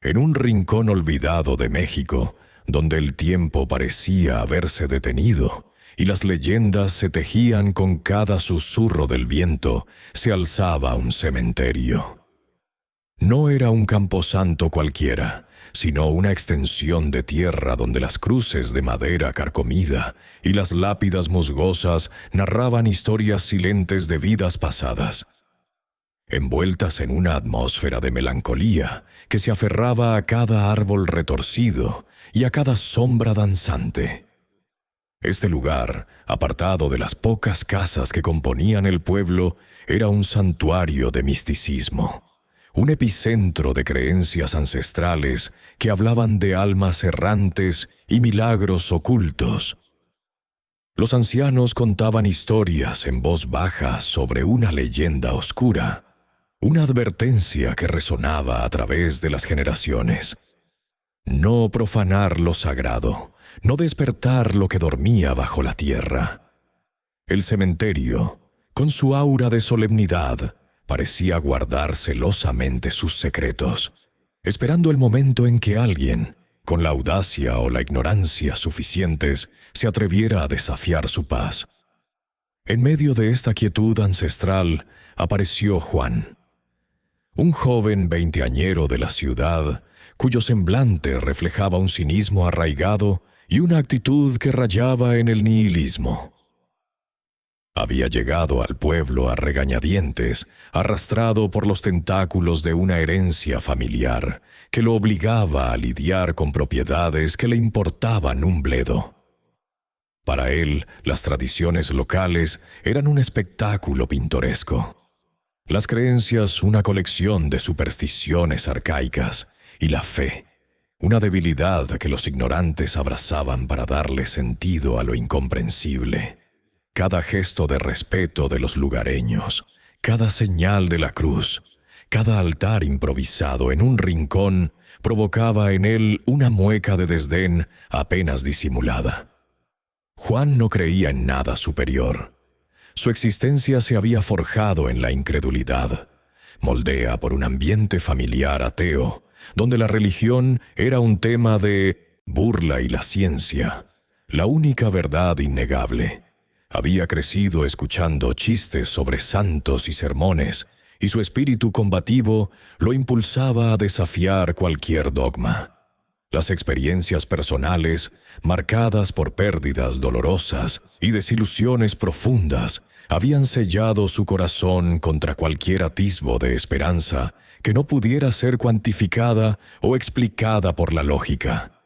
En un rincón olvidado de México, donde el tiempo parecía haberse detenido y las leyendas se tejían con cada susurro del viento, se alzaba un cementerio. No era un camposanto cualquiera, sino una extensión de tierra donde las cruces de madera carcomida y las lápidas musgosas narraban historias silentes de vidas pasadas, envueltas en una atmósfera de melancolía que se aferraba a cada árbol retorcido y a cada sombra danzante. Este lugar, apartado de las pocas casas que componían el pueblo, era un santuario de misticismo, un epicentro de creencias ancestrales que hablaban de almas errantes y milagros ocultos. Los ancianos contaban historias en voz baja sobre una leyenda oscura, una advertencia que resonaba a través de las generaciones. No profanar lo sagrado, no despertar lo que dormía bajo la tierra. El cementerio, con su aura de solemnidad, parecía guardar celosamente sus secretos, esperando el momento en que alguien, con la audacia o la ignorancia suficientes, se atreviera a desafiar su paz. En medio de esta quietud ancestral apareció Juan, un joven veinteañero de la ciudad, cuyo semblante reflejaba un cinismo arraigado y una actitud que rayaba en el nihilismo. Había llegado al pueblo a regañadientes, arrastrado por los tentáculos de una herencia familiar que lo obligaba a lidiar con propiedades que le importaban un bledo. Para él, las tradiciones locales eran un espectáculo pintoresco, las creencias una colección de supersticiones arcaicas y la fe, una debilidad que los ignorantes abrazaban para darle sentido a lo incomprensible. Cada gesto de respeto de los lugareños, cada señal de la cruz, cada altar improvisado en un rincón provocaba en él una mueca de desdén apenas disimulada. Juan no creía en nada superior. Su existencia se había forjado en la incredulidad, moldea por un ambiente familiar ateo, donde la religión era un tema de burla y la ciencia, la única verdad innegable. Había crecido escuchando chistes sobre santos y sermones, y su espíritu combativo lo impulsaba a desafiar cualquier dogma. Las experiencias personales, marcadas por pérdidas dolorosas y desilusiones profundas, habían sellado su corazón contra cualquier atisbo de esperanza que no pudiera ser cuantificada o explicada por la lógica.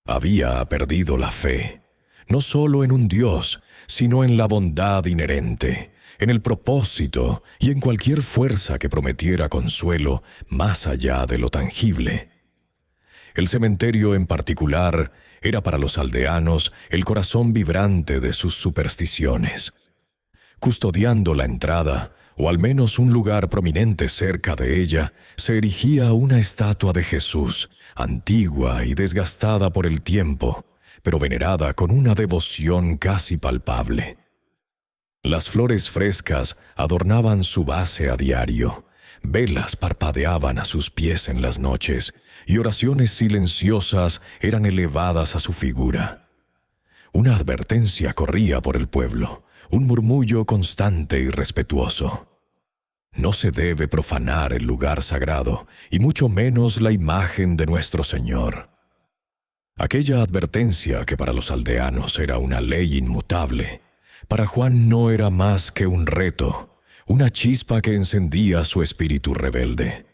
Había perdido la fe, no solo en un Dios, sino en la bondad inherente, en el propósito y en cualquier fuerza que prometiera consuelo más allá de lo tangible. El cementerio en particular era para los aldeanos el corazón vibrante de sus supersticiones. Custodiando la entrada, o al menos un lugar prominente cerca de ella, se erigía una estatua de Jesús, antigua y desgastada por el tiempo, pero venerada con una devoción casi palpable. Las flores frescas adornaban su base a diario. Velas parpadeaban a sus pies en las noches, y oraciones silenciosas eran elevadas a su figura. Una advertencia corría por el pueblo, un murmullo constante y respetuoso. No se debe profanar el lugar sagrado, y mucho menos la imagen de nuestro Señor. Aquella advertencia que para los aldeanos era una ley inmutable, para Juan no era más que un reto, una chispa que encendía su espíritu rebelde.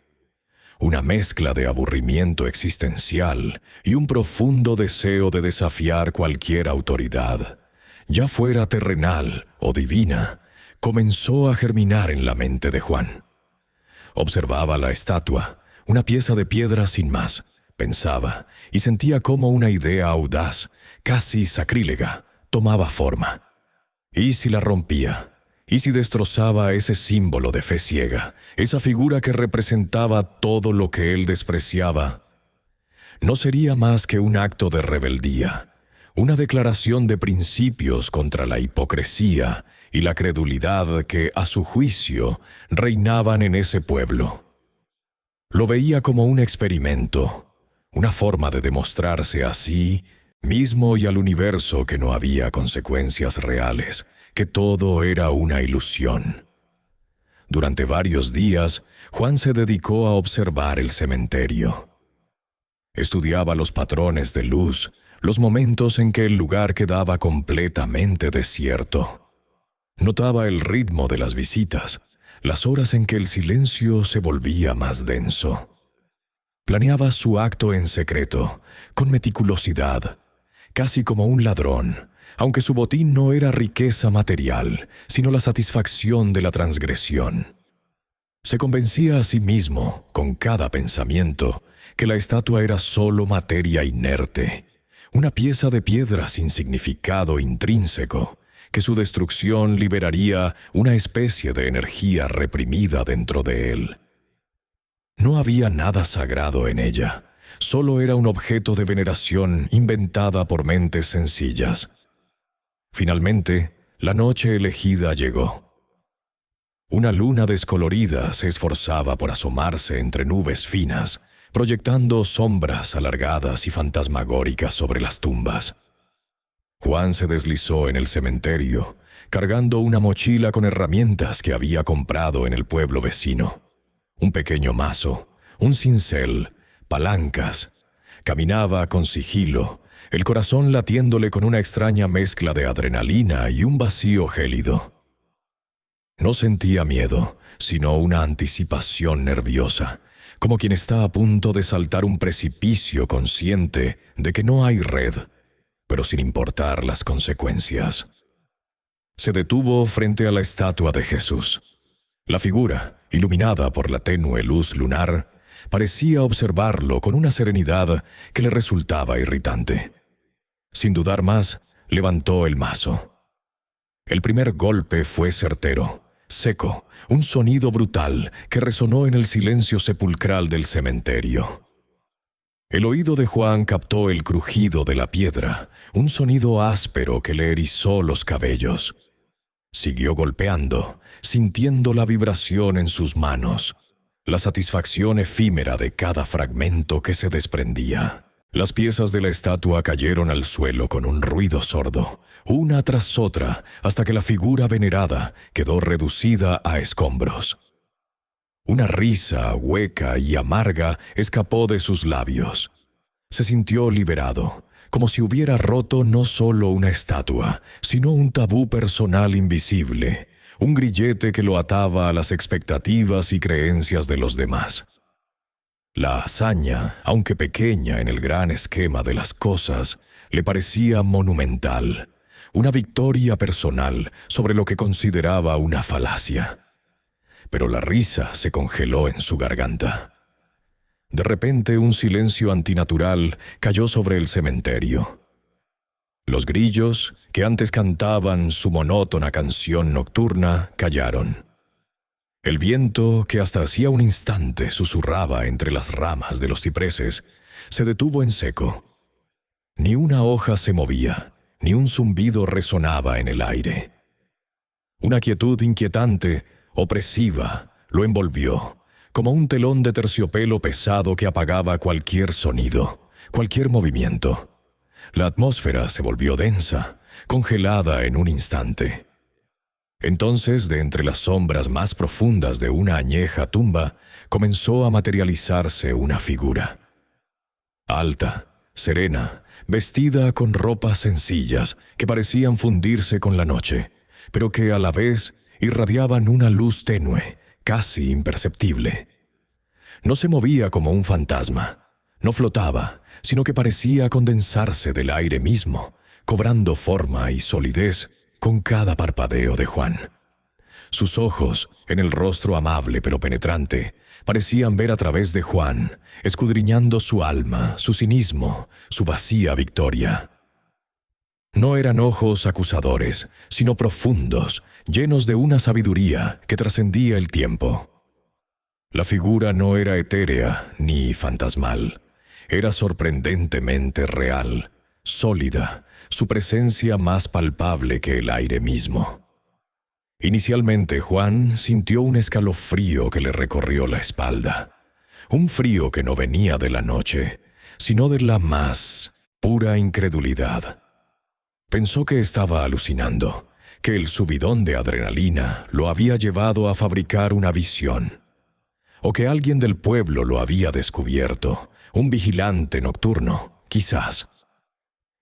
Una mezcla de aburrimiento existencial y un profundo deseo de desafiar cualquier autoridad, ya fuera terrenal o divina, comenzó a germinar en la mente de Juan. Observaba la estatua, una pieza de piedra sin más, pensaba y sentía cómo una idea audaz, casi sacrílega, tomaba forma. ¿Y si la rompía? ¿Y si destrozaba ese símbolo de fe ciega, esa figura que representaba todo lo que él despreciaba? No sería más que un acto de rebeldía, una declaración de principios contra la hipocresía y la credulidad que, a su juicio, reinaban en ese pueblo. Lo veía como un experimento, una forma de demostrarse a sí mismo y al universo que no había consecuencias reales, que todo era una ilusión. Durante varios días, Juan se dedicó a observar el cementerio. Estudiaba los patrones de luz, los momentos en que el lugar quedaba completamente desierto. Notaba el ritmo de las visitas, las horas en que el silencio se volvía más denso. Planeaba su acto en secreto, con meticulosidad, casi como un ladrón, aunque su botín no era riqueza material, sino la satisfacción de la transgresión. Se convencía a sí mismo, con cada pensamiento, que la estatua era solo materia inerte, una pieza de piedra sin significado intrínseco, que su destrucción liberaría una especie de energía reprimida dentro de él. No había nada sagrado en ella, solo era un objeto de veneración inventada por mentes sencillas. Finalmente, la noche elegida llegó. Una luna descolorida se esforzaba por asomarse entre nubes finas, proyectando sombras alargadas y fantasmagóricas sobre las tumbas. Juan se deslizó en el cementerio, cargando una mochila con herramientas que había comprado en el pueblo vecino. Un pequeño mazo, un cincel, palancas. Caminaba con sigilo, el corazón latiéndole con una extraña mezcla de adrenalina y un vacío gélido. No sentía miedo, sino una anticipación nerviosa, como quien está a punto de saltar un precipicio consciente de que no hay red, pero sin importar las consecuencias. Se detuvo frente a la estatua de Jesús. La figura, iluminada por la tenue luz lunar, parecía observarlo con una serenidad que le resultaba irritante. Sin dudar más, levantó el mazo. El primer golpe fue certero, seco, un sonido brutal que resonó en el silencio sepulcral del cementerio. El oído de Juan captó el crujido de la piedra, un sonido áspero que le erizó los cabellos. Siguió golpeando, sintiendo la vibración en sus manos, la satisfacción efímera de cada fragmento que se desprendía. Las piezas de la estatua cayeron al suelo con un ruido sordo, una tras otra, hasta que la figura venerada quedó reducida a escombros. Una risa hueca y amarga escapó de sus labios. Se sintió liberado, como si hubiera roto no solo una estatua, sino un tabú personal invisible, un grillete que lo ataba a las expectativas y creencias de los demás. La hazaña, aunque pequeña en el gran esquema de las cosas, le parecía monumental, una victoria personal sobre lo que consideraba una falacia. Pero la risa se congeló en su garganta. De repente, un silencio antinatural cayó sobre el cementerio. Los grillos, que antes cantaban su monótona canción nocturna, callaron. El viento, que hasta hacía un instante susurraba entre las ramas de los cipreses, se detuvo en seco. Ni una hoja se movía, ni un zumbido resonaba en el aire. Una quietud inquietante, opresiva, lo envolvió, como un telón de terciopelo pesado que apagaba cualquier sonido, cualquier movimiento. La atmósfera se volvió densa, congelada en un instante. Entonces, de entre las sombras más profundas de una añeja tumba, comenzó a materializarse una figura. Alta, serena, vestida con ropas sencillas que parecían fundirse con la noche, pero que a la vez irradiaban una luz tenue, casi imperceptible. No se movía como un fantasma, no flotaba, sino que parecía condensarse del aire mismo, cobrando forma y solidez con cada parpadeo de Juan. Sus ojos, en el rostro amable pero penetrante, parecían ver a través de Juan, escudriñando su alma, su cinismo, su vacía victoria. No eran ojos acusadores, sino profundos, llenos de una sabiduría que trascendía el tiempo. La figura no era etérea ni fantasmal, era sorprendentemente real, sólida, su presencia más palpable que el aire mismo. Inicialmente Juan sintió un escalofrío que le recorrió la espalda. un frío que no venía de la noche, sino de la más pura incredulidad. Pensó que estaba alucinando, que el subidón de adrenalina lo había llevado a fabricar una visión, o que alguien del pueblo lo había descubierto, un vigilante nocturno, quizás.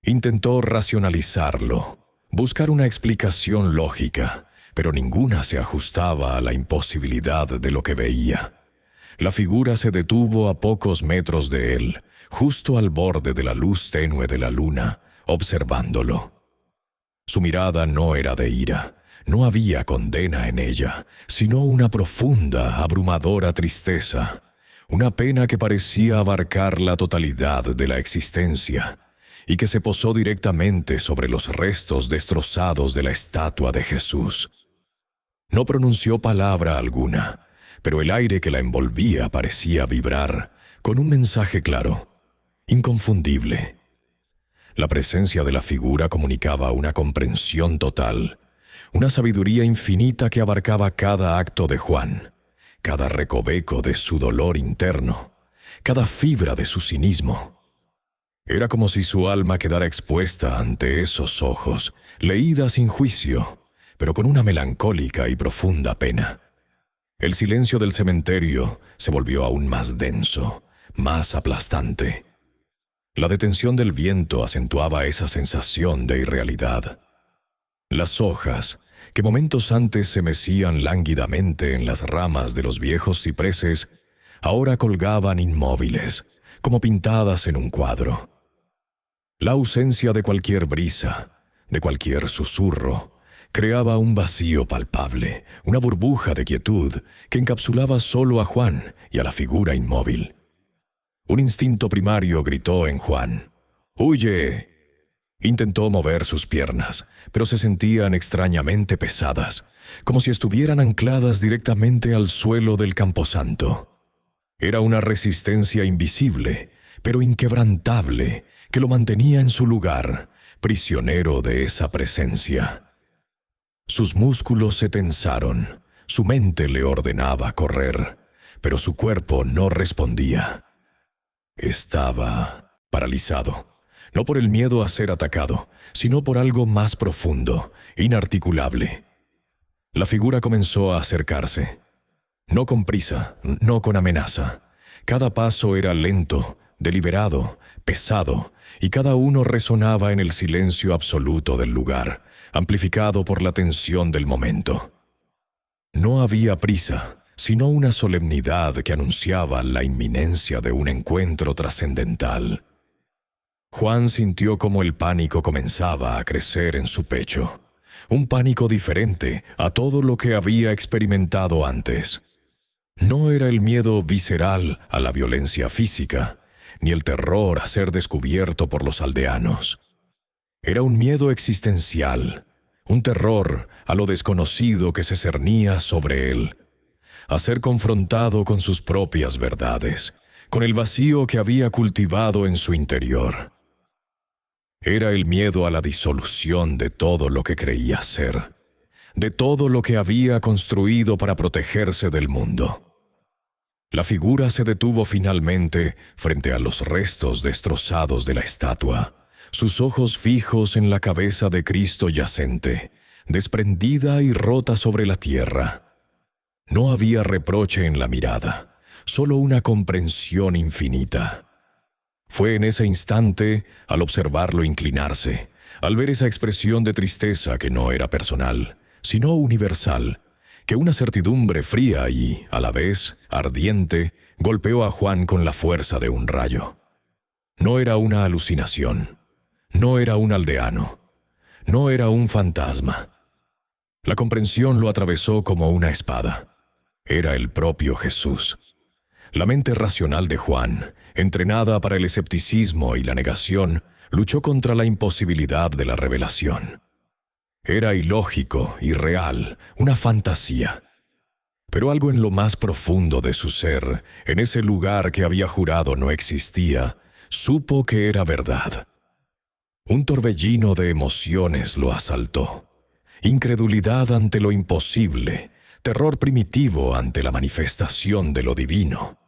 Intentó racionalizarlo, buscar una explicación lógica, pero ninguna se ajustaba a la imposibilidad de lo que veía. La figura se detuvo a pocos metros de él, justo al borde de la luz tenue de la luna, observándolo. Su mirada no era de ira, no había condena en ella, sino una profunda, abrumadora tristeza, una pena que parecía abarcar la totalidad de la existencia y que se posó directamente sobre los restos destrozados de la estatua de Jesús. No pronunció palabra alguna, pero el aire que la envolvía parecía vibrar con un mensaje claro, inconfundible. La presencia de la figura comunicaba una comprensión total, una sabiduría infinita que abarcaba cada acto de Juan, cada recoveco de su dolor interno, cada fibra de su cinismo. Era como si su alma quedara expuesta ante esos ojos, leída sin juicio, pero con una melancólica y profunda pena. El silencio del cementerio se volvió aún más denso, más aplastante. La detención del viento acentuaba esa sensación de irrealidad. Las hojas, que momentos antes se mecían lánguidamente en las ramas de los viejos cipreses, ahora colgaban inmóviles, como pintadas en un cuadro. La ausencia de cualquier brisa, de cualquier susurro, creaba un vacío palpable, una burbuja de quietud que encapsulaba solo a Juan y a la figura inmóvil. Un instinto primario gritó en Juan: ¡Huye! Intentó mover sus piernas, pero se sentían extrañamente pesadas, como si estuvieran ancladas directamente al suelo del camposanto. Era una resistencia invisible, pero inquebrantable, que lo mantenía en su lugar, prisionero de esa presencia. Sus músculos se tensaron, su mente le ordenaba correr, pero su cuerpo no respondía. Estaba paralizado, no por el miedo a ser atacado, sino por algo más profundo, inarticulable. La figura comenzó a acercarse, no con prisa, no con amenaza. Cada paso era lento, deliberado, pesado, y cada uno resonaba en el silencio absoluto del lugar, amplificado por la tensión del momento. No había prisa, sino una solemnidad que anunciaba la inminencia de un encuentro trascendental. Juan sintió como el pánico comenzaba a crecer en su pecho, un pánico diferente a todo lo que había experimentado antes. No era el miedo visceral a la violencia física, ni el terror a ser descubierto por los aldeanos. Era un miedo existencial, un terror a lo desconocido que se cernía sobre él, a ser confrontado con sus propias verdades, con el vacío que había cultivado en su interior. Era el miedo a la disolución de todo lo que creía ser, de todo lo que había construido para protegerse del mundo. La figura se detuvo finalmente frente a los restos destrozados de la estatua, sus ojos fijos en la cabeza de Cristo yacente, desprendida y rota sobre la tierra. No había reproche en la mirada, solo una comprensión infinita. Fue en ese instante, al observarlo inclinarse, al ver esa expresión de tristeza que no era personal, sino universal, que una certidumbre fría y, a la vez, ardiente, golpeó a Juan con la fuerza de un rayo. No era una alucinación, no era un aldeano, no era un fantasma. La comprensión lo atravesó como una espada. Era el propio Jesús. La mente racional de Juan, entrenada para el escepticismo y la negación, luchó contra la imposibilidad de la revelación. Era ilógico, irreal, una fantasía. Pero algo en lo más profundo de su ser, en ese lugar que había jurado no existía, supo que era verdad. Un torbellino de emociones lo asaltó. Incredulidad ante lo imposible, terror primitivo ante la manifestación de lo divino.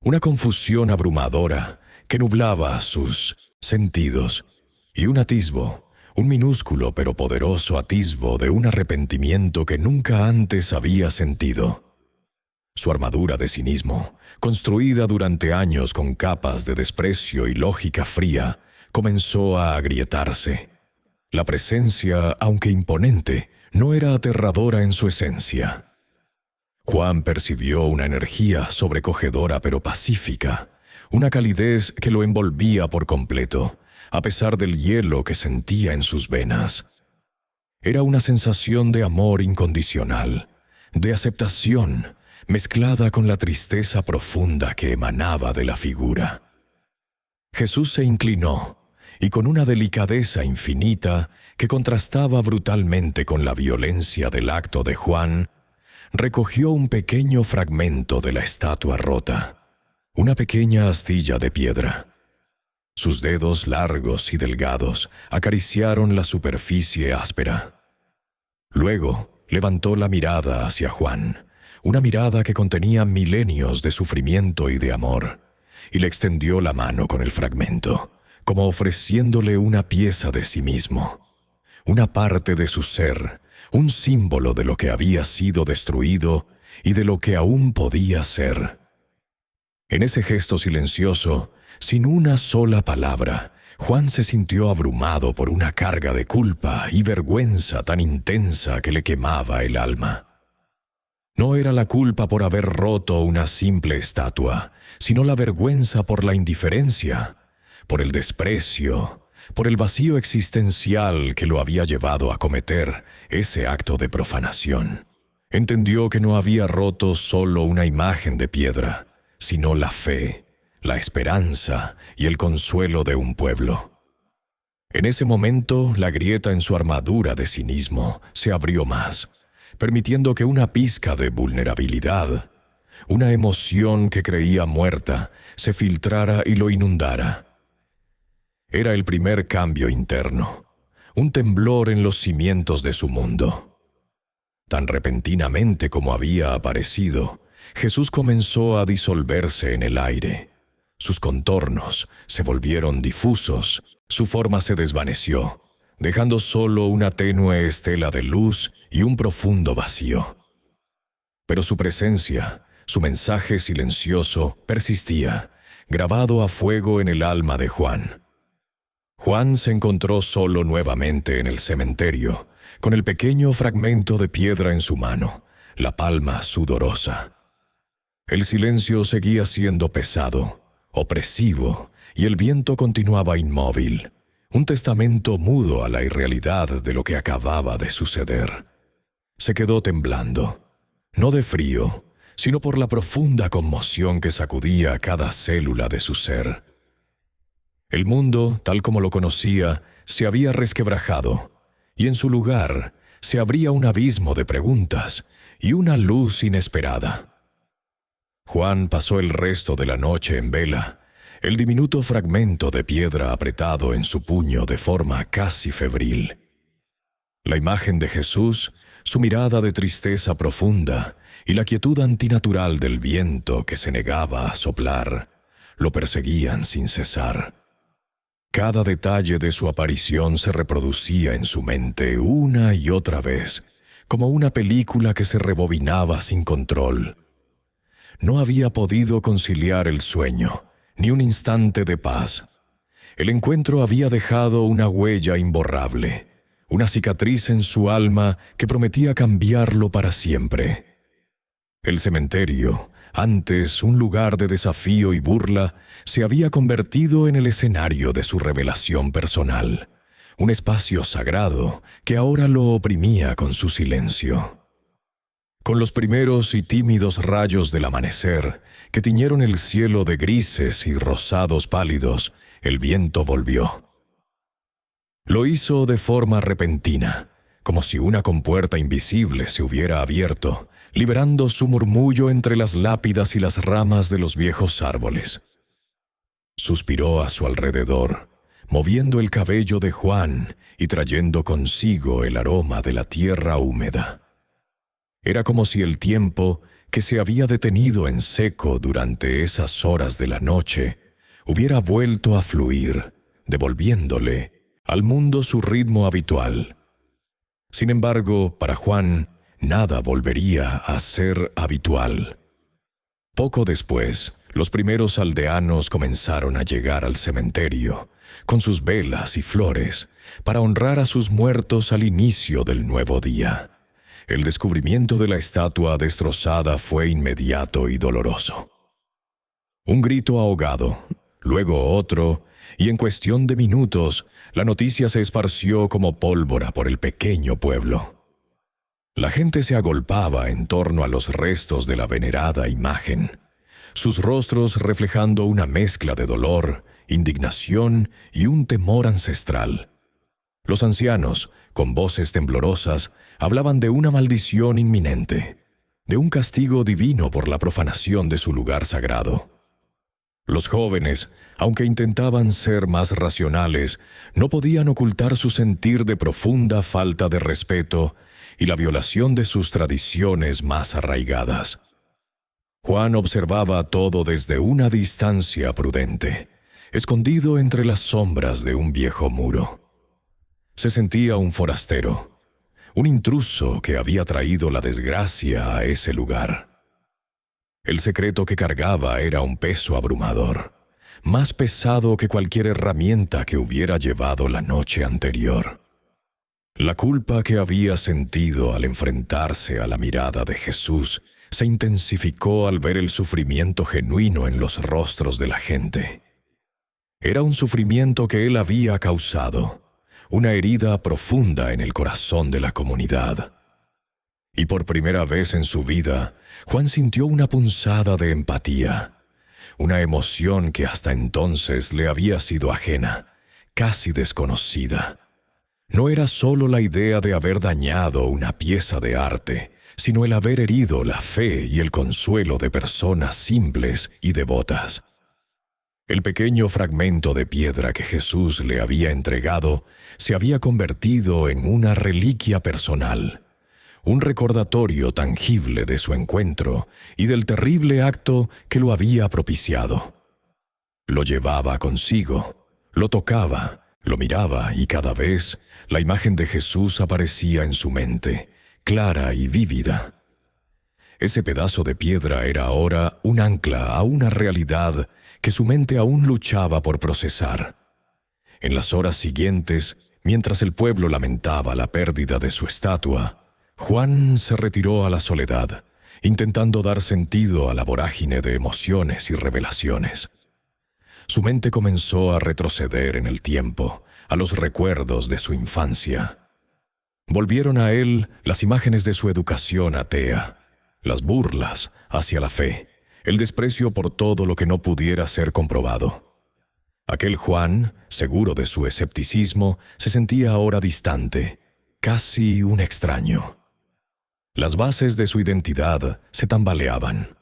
una confusión abrumadora que nublaba sus sentidos, y un atisbo, un minúsculo pero poderoso atisbo de un arrepentimiento que nunca antes había sentido. Su armadura de cinismo, construida durante años con capas de desprecio y lógica fría, comenzó a agrietarse. La presencia, aunque imponente, no era aterradora en su esencia. Juan percibió una energía sobrecogedora pero pacífica, una calidez que lo envolvía por completo, a pesar del hielo que sentía en sus venas. Era una sensación de amor incondicional, de aceptación, mezclada con la tristeza profunda que emanaba de la figura. Jesús se inclinó, y con una delicadeza infinita que contrastaba brutalmente con la violencia del acto de Juan, recogió un pequeño fragmento de la estatua rota, una pequeña astilla de piedra. Sus dedos largos y delgados acariciaron la superficie áspera. Luego levantó la mirada hacia Juan, una mirada que contenía milenios de sufrimiento y de amor, y le extendió la mano con el fragmento, como ofreciéndole una pieza de sí mismo, una parte de su ser, un símbolo de lo que había sido destruido y de lo que aún podía ser. En ese gesto silencioso, sin una sola palabra, Juan se sintió abrumado por una carga de culpa y vergüenza tan intensa que le quemaba el alma. No era la culpa por haber roto una simple estatua, sino la vergüenza por la indiferencia, por el desprecio, por el vacío existencial que lo había llevado a cometer ese acto de profanación. Entendió que no había roto solo una imagen de piedra, sino la fe, la esperanza y el consuelo de un pueblo. En ese momento, la grieta en su armadura de cinismo se abrió más, permitiendo que una pizca de vulnerabilidad, una emoción que creía muerta, se filtrara y lo inundara. Era el primer cambio interno, un temblor en los cimientos de su mundo. Tan repentinamente como había aparecido, Jesús comenzó a disolverse en el aire. Sus contornos se volvieron difusos, su forma se desvaneció, dejando solo una tenue estela de luz y un profundo vacío. Pero su presencia, su mensaje silencioso, persistía, grabado a fuego en el alma de Juan. Juan se encontró solo nuevamente en el cementerio, con el pequeño fragmento de piedra en su mano, la palma sudorosa. El silencio seguía siendo pesado, opresivo, y el viento continuaba inmóvil, un testamento mudo a la irrealidad de lo que acababa de suceder. Se quedó temblando, no de frío, sino por la profunda conmoción que sacudía cada célula de su ser. El mundo, tal como lo conocía, se había resquebrajado, y en su lugar se abría un abismo de preguntas y una luz inesperada. Juan pasó el resto de la noche en vela, el diminuto fragmento de piedra apretado en su puño de forma casi febril. La imagen de Jesús, su mirada de tristeza profunda y la quietud antinatural del viento que se negaba a soplar, lo perseguían sin cesar. Cada detalle de su aparición se reproducía en su mente una y otra vez, como una película que se rebobinaba sin control. No había podido conciliar el sueño, ni un instante de paz. El encuentro había dejado una huella imborrable, una cicatriz en su alma que prometía cambiarlo para siempre. El cementerio, antes un lugar de desafío y burla, se había convertido en el escenario de su revelación personal, un espacio sagrado que ahora lo oprimía con su silencio. Con los primeros y tímidos rayos del amanecer, que tiñeron el cielo de grises y rosados pálidos, el viento volvió. Lo hizo de forma repentina, como si una compuerta invisible se hubiera abierto, liberando su murmullo entre las lápidas y las ramas de los viejos árboles. Suspiró a su alrededor, moviendo el cabello de Juan y trayendo consigo el aroma de la tierra húmeda. Era como si el tiempo, que se había detenido en seco durante esas horas de la noche, hubiera vuelto a fluir, devolviéndole al mundo su ritmo habitual. Sin embargo, para Juan, nada volvería a ser habitual. Poco después, los primeros aldeanos comenzaron a llegar al cementerio, con sus velas y flores, para honrar a sus muertos al inicio del nuevo día. El descubrimiento de la estatua destrozada fue inmediato y doloroso. Un grito ahogado, luego otro, y en cuestión de minutos, la noticia se esparció como pólvora por el pequeño pueblo. La gente se agolpaba en torno a los restos de la venerada imagen, sus rostros reflejando una mezcla de dolor, indignación y un temor ancestral. Los ancianos, con voces temblorosas, hablaban de una maldición inminente, de un castigo divino por la profanación de su lugar sagrado. Los jóvenes, aunque intentaban ser más racionales, no podían ocultar su sentir de profunda falta de respeto y la violación de sus tradiciones más arraigadas. Juan observaba todo desde una distancia prudente, escondido entre las sombras de un viejo muro. Se sentía un forastero, un intruso que había traído la desgracia a ese lugar. El secreto que cargaba era un peso abrumador, más pesado que cualquier herramienta que hubiera llevado la noche anterior. La culpa que había sentido al enfrentarse a la mirada de Jesús se intensificó al ver el sufrimiento genuino en los rostros de la gente. Era un sufrimiento que él había causado, una herida profunda en el corazón de la comunidad. Y por primera vez en su vida, Juan sintió una punzada de empatía, una emoción que hasta entonces le había sido ajena, casi desconocida. No era solo la idea de haber dañado una pieza de arte, sino el haber herido la fe y el consuelo de personas simples y devotas. El pequeño fragmento de piedra que Jesús le había entregado se había convertido en una reliquia personal, un recordatorio tangible de su encuentro y del terrible acto que lo había propiciado. Lo llevaba consigo, lo tocaba, lo miraba y cada vez la imagen de Jesús aparecía en su mente, clara y vívida. Ese pedazo de piedra era ahora un ancla a una realidad que su mente aún luchaba por procesar. En las horas siguientes, mientras el pueblo lamentaba la pérdida de su estatua, Juan se retiró a la soledad, intentando dar sentido a la vorágine de emociones y revelaciones. Su mente comenzó a retroceder en el tiempo, a los recuerdos de su infancia. Volvieron a él las imágenes de su educación atea, las burlas hacia la fe, el desprecio por todo lo que no pudiera ser comprobado. Aquel Juan, seguro de su escepticismo, se sentía ahora distante, casi un extraño. Las bases de su identidad se tambaleaban.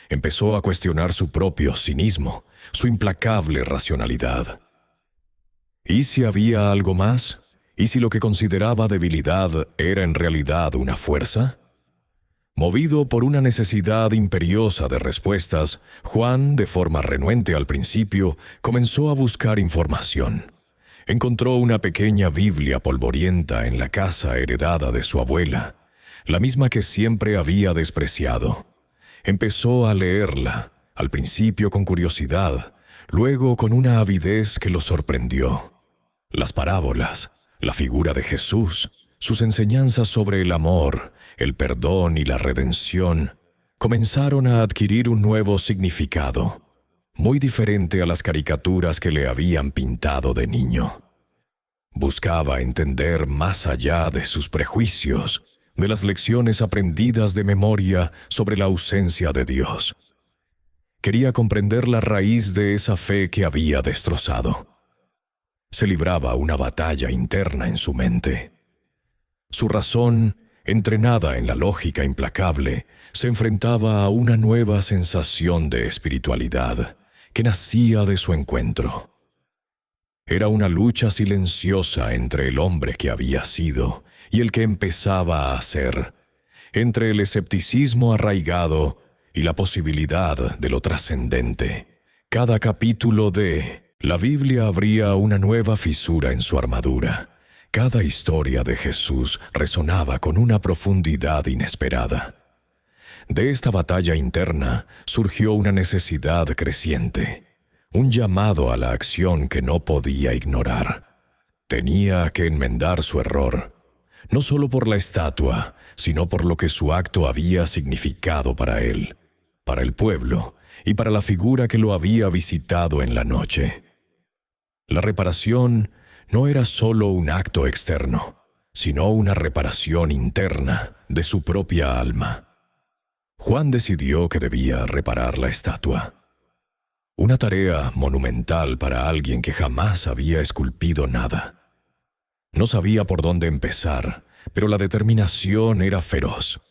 Empezó a cuestionar su propio cinismo, su implacable racionalidad. ¿Y si había algo más? ¿Y si lo que consideraba debilidad era en realidad una fuerza? Movido por una necesidad imperiosa de respuestas, Juan, de forma renuente al principio, comenzó a buscar información. Encontró una pequeña Biblia polvorienta en la casa heredada de su abuela, la misma que siempre había despreciado. Empezó a leerla, al principio con curiosidad, luego con una avidez que lo sorprendió. Las parábolas, la figura de Jesús, sus enseñanzas sobre el amor, el perdón y la redención, comenzaron a adquirir un nuevo significado, muy diferente a las caricaturas que le habían pintado de niño. Buscaba entender más allá de sus prejuicios, de las lecciones aprendidas de memoria sobre la ausencia de Dios. Quería comprender la raíz de esa fe que había destrozado. Se libraba una batalla interna en su mente. Su razón, entrenada en la lógica implacable, se enfrentaba a una nueva sensación de espiritualidad que nacía de su encuentro. Era una lucha silenciosa entre el hombre que había sido y el que empezaba a ser, entre el escepticismo arraigado y la posibilidad de lo trascendente. Cada capítulo de la Biblia abría una nueva fisura en su armadura. Cada historia de Jesús resonaba con una profundidad inesperada. De esta batalla interna surgió una necesidad creciente, un llamado a la acción que no podía ignorar. Tenía que enmendar su error, no solo por la estatua, sino por lo que su acto había significado para él, para el pueblo y para la figura que lo había visitado en la noche. La reparación no era solo un acto externo, sino una reparación interna de su propia alma. Juan decidió que debía reparar la estatua. Una tarea monumental para alguien que jamás había esculpido nada. No sabía por dónde empezar, pero la determinación era feroz.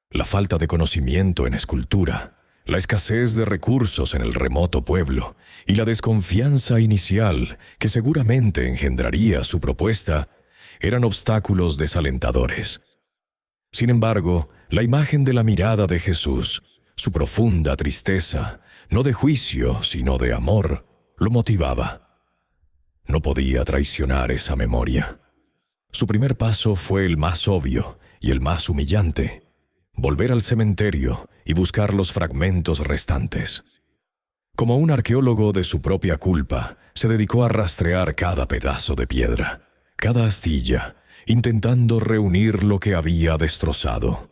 La falta de conocimiento en escultura, la escasez de recursos en el remoto pueblo y la desconfianza inicial que seguramente engendraría su propuesta eran obstáculos desalentadores. Sin embargo, la imagen de la mirada de Jesús, su profunda tristeza, no de juicio, sino de amor, lo motivaba. No podía traicionar esa memoria. Su primer paso fue el más obvio y el más humillante: volver al cementerio y buscar los fragmentos restantes. Como un arqueólogo de su propia culpa, se dedicó a rastrear cada pedazo de piedra, cada astilla, intentando reunir lo que había destrozado.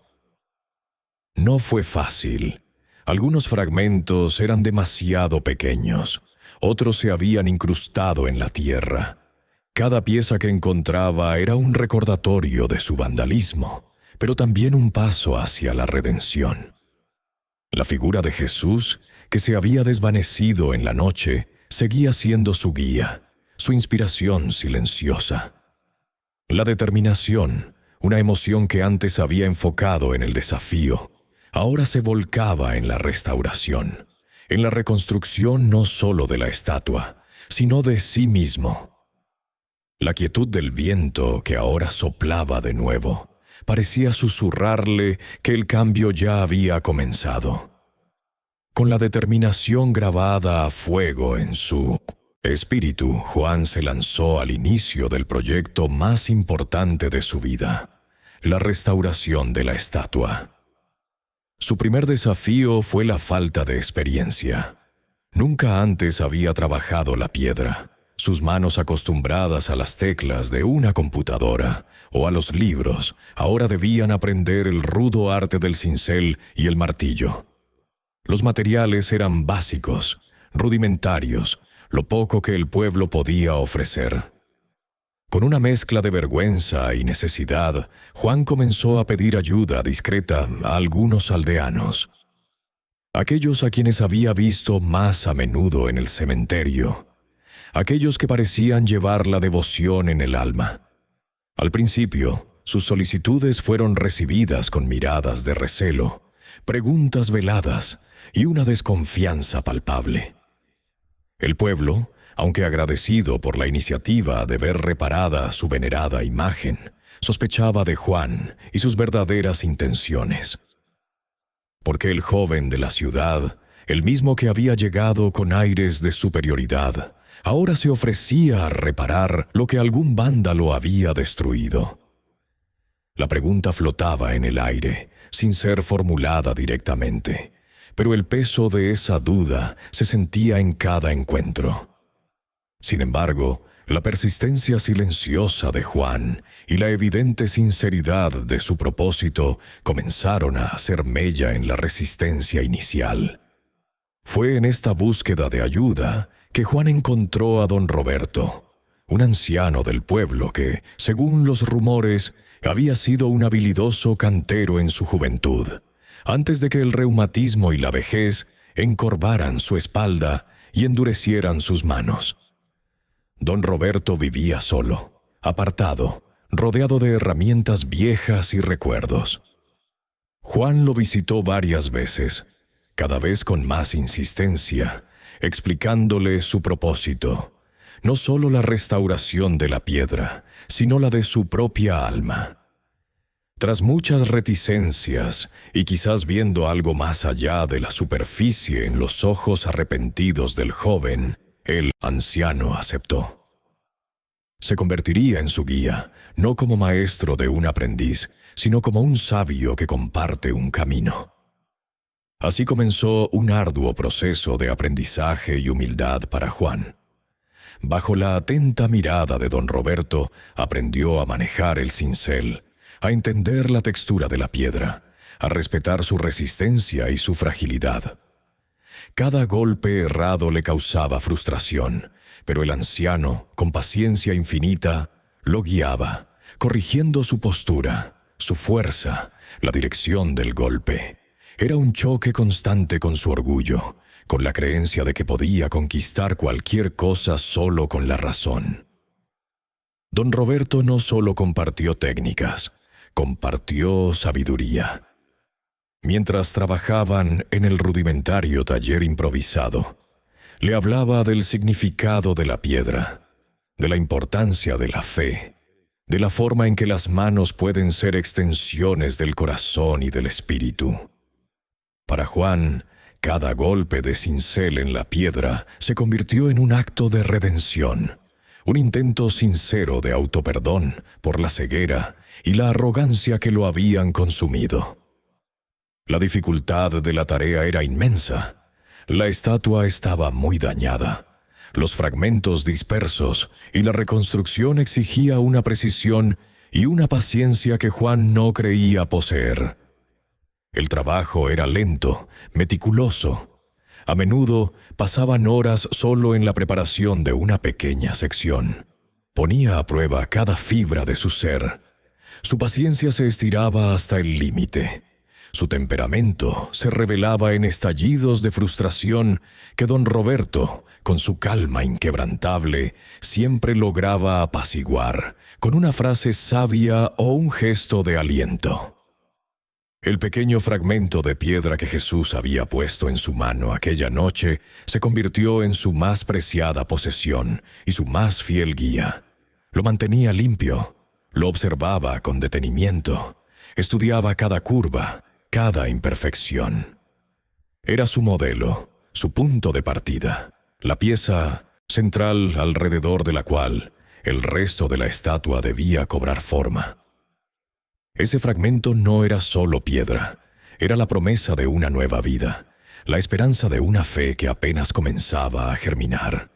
No fue fácil. Algunos fragmentos eran demasiado pequeños, otros se habían incrustado en la tierra. Cada pieza que encontraba era un recordatorio de su vandalismo, pero también un paso hacia la redención. La figura de Jesús, que se había desvanecido en la noche, seguía siendo su guía, su inspiración silenciosa. La determinación, una emoción que antes había enfocado en el desafío, ahora se volcaba en la restauración, en la reconstrucción no solo de la estatua, sino de sí mismo. La quietud del viento que ahora soplaba de nuevo parecía susurrarle que el cambio ya había comenzado. Con la determinación grabada a fuego en su espíritu, Juan se lanzó al inicio del proyecto más importante de su vida, la restauración de la estatua. Su primer desafío fue la falta de experiencia. Nunca antes había trabajado la piedra. Sus manos acostumbradas a las teclas de una computadora o a los libros, ahora debían aprender el rudo arte del cincel y el martillo. Los materiales eran básicos, rudimentarios, lo poco que el pueblo podía ofrecer. Con una mezcla de vergüenza y necesidad, Juan comenzó a pedir ayuda discreta a algunos aldeanos, aquellos a quienes había visto más a menudo en el cementerio, aquellos que parecían llevar la devoción en el alma. Al principio, sus solicitudes fueron recibidas con miradas de recelo, preguntas veladas y una desconfianza palpable. El pueblo, aunque agradecido por la iniciativa de ver reparada su venerada imagen, sospechaba de Juan y sus verdaderas intenciones. Porque el joven de la ciudad, el mismo que había llegado con aires de superioridad, ahora se ofrecía a reparar lo que algún vándalo había destruido. La pregunta flotaba en el aire, sin ser formulada directamente, pero el peso de esa duda se sentía en cada encuentro. Sin embargo, la persistencia silenciosa de Juan y la evidente sinceridad de su propósito comenzaron a hacer mella en la resistencia inicial. Fue en esta búsqueda de ayuda que Juan encontró a don Roberto, un anciano del pueblo que, según los rumores, había sido un habilidoso cantero en su juventud, antes de que el reumatismo y la vejez encorvaran su espalda y endurecieran sus manos. Don Roberto vivía solo, apartado, rodeado de herramientas viejas y recuerdos. Juan lo visitó varias veces, cada vez con más insistencia, explicándole su propósito, no solo la restauración de la piedra, sino la de su propia alma. Tras muchas reticencias, y quizás viendo algo más allá de la superficie en los ojos arrepentidos del joven, el anciano aceptó. Se convertiría en su guía, no como maestro de un aprendiz, sino como un sabio que comparte un camino. Así comenzó un arduo proceso de aprendizaje y humildad para Juan. Bajo la atenta mirada de don Roberto, aprendió a manejar el cincel, a entender la textura de la piedra, a respetar su resistencia y su fragilidad. Cada golpe errado le causaba frustración, pero el anciano, con paciencia infinita, lo guiaba, corrigiendo su postura, su fuerza, la dirección del golpe. Era un choque constante con su orgullo, con la creencia de que podía conquistar cualquier cosa solo con la razón. Don Roberto no solo compartió técnicas, compartió sabiduría. Mientras trabajaban en el rudimentario taller improvisado, le hablaba del significado de la piedra, de la importancia de la fe, de la forma en que las manos pueden ser extensiones del corazón y del espíritu. Para Juan, cada golpe de cincel en la piedra se convirtió en un acto de redención, un intento sincero de autoperdón por la ceguera y la arrogancia que lo habían consumido. La dificultad de la tarea era inmensa. La estatua estaba muy dañada, los fragmentos dispersos, y la reconstrucción exigía una precisión y una paciencia que Juan no creía poseer. El trabajo era lento, meticuloso. A menudo pasaban horas solo en la preparación de una pequeña sección. Ponía a prueba cada fibra de su ser. Su paciencia se estiraba hasta el límite. Su temperamento se revelaba en estallidos de frustración que don Roberto, con su calma inquebrantable, siempre lograba apaciguar con una frase sabia o un gesto de aliento. El pequeño fragmento de piedra que Jesús había puesto en su mano aquella noche se convirtió en su más preciada posesión y su más fiel guía. Lo mantenía limpio, lo observaba con detenimiento, estudiaba cada curva, cada imperfección. Era su modelo, su punto de partida, la pieza central alrededor de la cual el resto de la estatua debía cobrar forma. Ese fragmento no era solo piedra, era la promesa de una nueva vida, la esperanza de una fe que apenas comenzaba a germinar.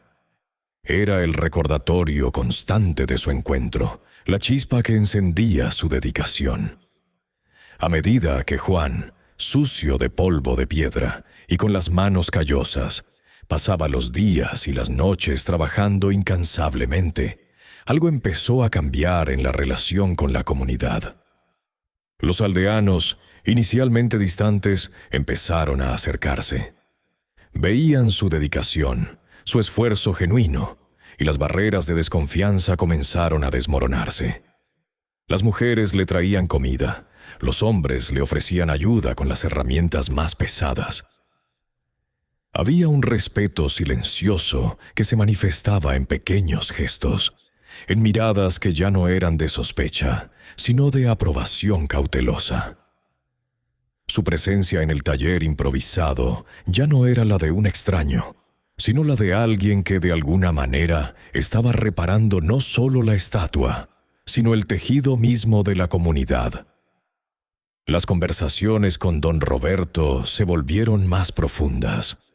Era el recordatorio constante de su encuentro, la chispa que encendía su dedicación. A medida que Juan, sucio de polvo de piedra y con las manos callosas, pasaba los días y las noches trabajando incansablemente, algo empezó a cambiar en la relación con la comunidad. Los aldeanos, inicialmente distantes, empezaron a acercarse. Veían su dedicación, su esfuerzo genuino, y las barreras de desconfianza comenzaron a desmoronarse. Las mujeres le traían comida, los hombres le ofrecían ayuda con las herramientas más pesadas. Había un respeto silencioso que se manifestaba en pequeños gestos, en miradas que ya no eran de sospecha, sino de aprobación cautelosa. Su presencia en el taller improvisado ya no era la de un extraño, sino la de alguien que de alguna manera estaba reparando no solo la estatua, sino el tejido mismo de la comunidad. Las conversaciones con don Roberto se volvieron más profundas.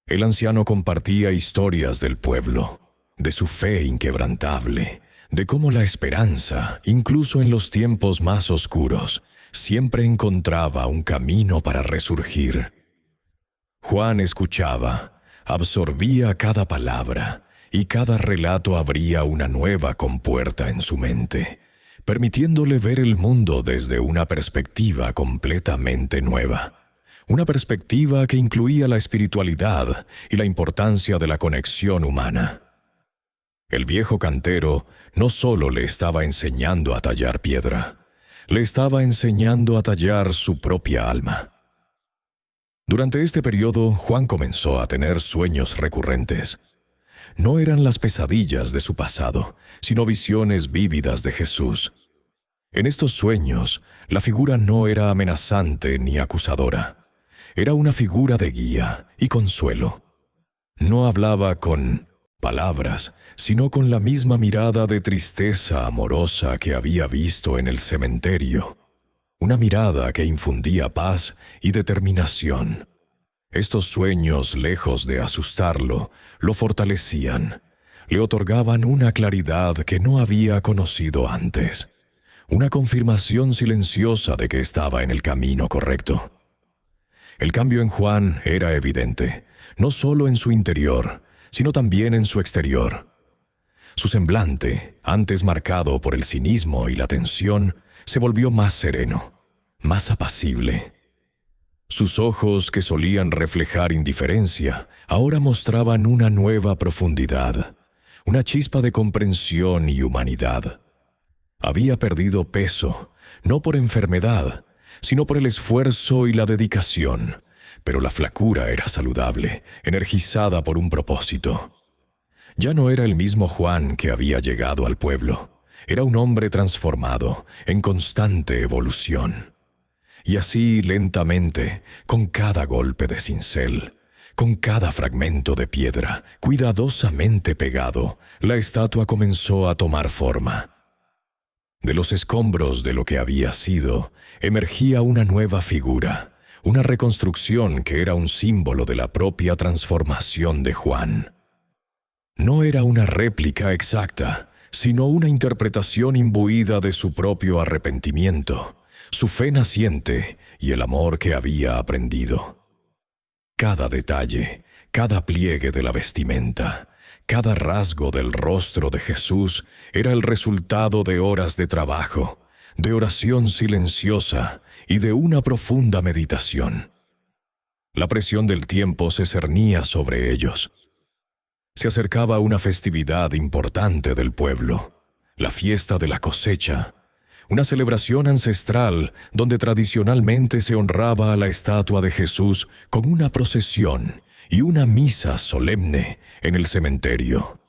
El anciano compartía historias del pueblo, de su fe inquebrantable, de cómo la esperanza, incluso en los tiempos más oscuros, siempre encontraba un camino para resurgir. Juan escuchaba, absorbía cada palabra, y cada relato abría una nueva compuerta en su mente, permitiéndole ver el mundo desde una perspectiva completamente nueva. Una perspectiva que incluía la espiritualidad y la importancia de la conexión humana. El viejo cantero no solo le estaba enseñando a tallar piedra, le estaba enseñando a tallar su propia alma. Durante este periodo, Juan comenzó a tener sueños recurrentes. No eran las pesadillas de su pasado, sino visiones vívidas de Jesús. En estos sueños, la figura no era amenazante ni acusadora. Era una figura de guía y consuelo. No hablaba con palabras, sino con la misma mirada de tristeza amorosa que había visto en el cementerio. Una mirada que infundía paz y determinación. Estos sueños, lejos de asustarlo, lo fortalecían. Le otorgaban una claridad que no había conocido antes. Una confirmación silenciosa de que estaba en el camino correcto. El cambio en Juan era evidente, no solo en su interior, sino también en su exterior. Su semblante, antes marcado por el cinismo y la tensión, se volvió más sereno, más apacible. Sus ojos, que solían reflejar indiferencia, ahora mostraban una nueva profundidad, una chispa de comprensión y humanidad. Había perdido peso, no por enfermedad, sino por el esfuerzo y la dedicación, pero la flacura era saludable, energizada por un propósito. Ya no era el mismo Juan que había llegado al pueblo. Era un hombre transformado, en constante evolución. Y así, lentamente, con cada golpe de cincel, con cada fragmento de piedra, cuidadosamente pegado, la estatua comenzó a tomar forma. De los escombros de lo que había sido, emergía una nueva figura, una reconstrucción que era un símbolo de la propia transformación de Juan. No era una réplica exacta, sino una interpretación imbuida de su propio arrepentimiento, su fe naciente y el amor que había aprendido. Cada detalle, cada pliegue de la vestimenta, cada rasgo del rostro de Jesús era el resultado de horas de trabajo, de oración silenciosa y de una profunda meditación. La presión del tiempo se cernía sobre ellos. Se acercaba una festividad importante del pueblo, la fiesta de la cosecha, una celebración ancestral donde tradicionalmente se honraba a la estatua de Jesús con una procesión y una misa solemne en el cementerio.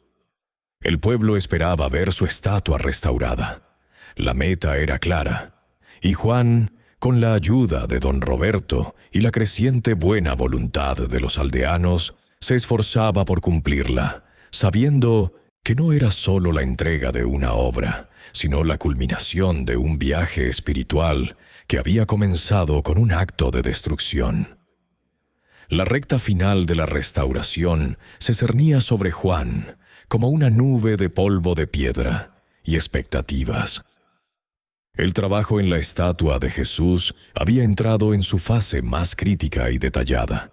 El pueblo esperaba ver su estatua restaurada. La meta era clara, y Juan, con la ayuda de don Roberto y la creciente buena voluntad de los aldeanos, se esforzaba por cumplirla, sabiendo que no era solo la entrega de una obra, sino la culminación de un viaje espiritual que había comenzado con un acto de destrucción. La recta final de la restauración se cernía sobre Juan como una nube de polvo de piedra y expectativas. El trabajo en la estatua de Jesús había entrado en su fase más crítica y detallada.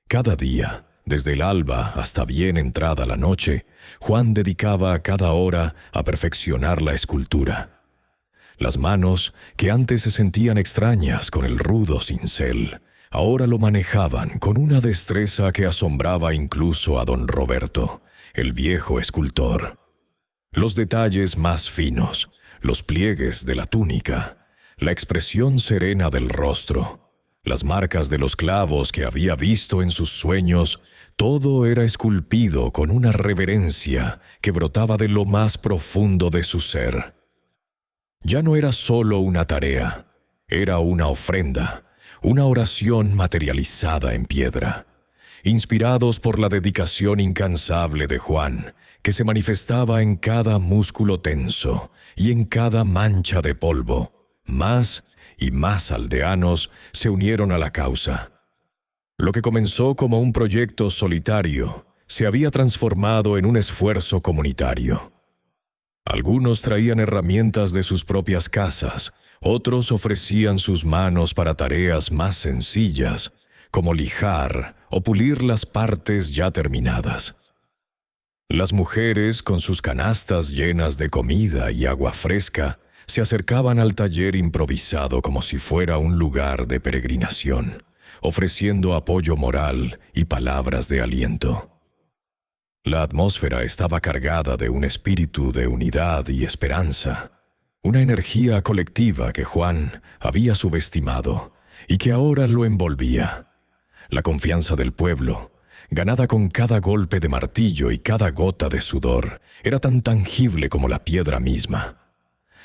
Cada día, desde el alba hasta bien entrada la noche, Juan dedicaba cada hora a perfeccionar la escultura. Las manos, que antes se sentían extrañas con el rudo cincel, ahora lo manejaban con una destreza que asombraba incluso a don Roberto, el viejo escultor. Los detalles más finos, los pliegues de la túnica, la expresión serena del rostro, las marcas de los clavos que había visto en sus sueños, todo era esculpido con una reverencia que brotaba de lo más profundo de su ser. Ya no era solo una tarea, era una ofrenda, una oración materializada en piedra. Inspirados por la dedicación incansable de Juan, que se manifestaba en cada músculo tenso y en cada mancha de polvo, más y más aldeanos se unieron a la causa. Lo que comenzó como un proyecto solitario se había transformado en un esfuerzo comunitario. Algunos traían herramientas de sus propias casas, otros ofrecían sus manos para tareas más sencillas, como lijar o pulir las partes ya terminadas. Las mujeres, con sus canastas llenas de comida y agua fresca, se acercaban al taller improvisado como si fuera un lugar de peregrinación, ofreciendo apoyo moral y palabras de aliento. La atmósfera estaba cargada de un espíritu de unidad y esperanza, una energía colectiva que Juan había subestimado y que ahora lo envolvía. La confianza del pueblo, ganada con cada golpe de martillo y cada gota de sudor, era tan tangible como la piedra misma.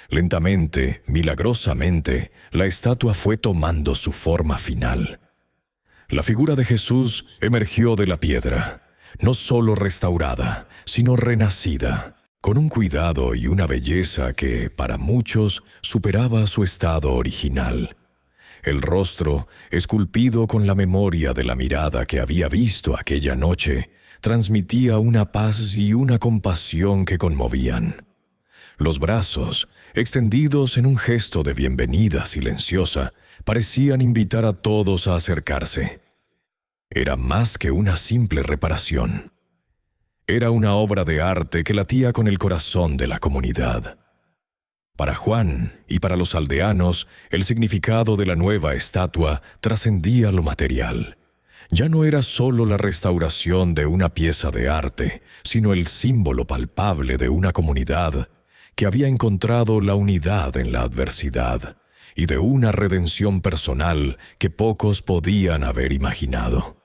Lentamente, milagrosamente, la estatua fue tomando su forma final. La figura de Jesús emergió de la piedra, no solo restaurada, sino renacida, con un cuidado y una belleza que, para muchos, superaba su estado original. El rostro, esculpido con la memoria de la mirada que había visto aquella noche, transmitía una paz y una compasión que conmovían. Los brazos, extendidos en un gesto de bienvenida silenciosa, parecían invitar a todos a acercarse. Era más que una simple reparación. Era una obra de arte que latía con el corazón de la comunidad. Para Juan y para los aldeanos, el significado de la nueva estatua trascendía lo material. Ya no era solo la restauración de una pieza de arte, sino el símbolo palpable de una comunidad que había encontrado la unidad en la adversidad y de una redención personal que pocos podían haber imaginado.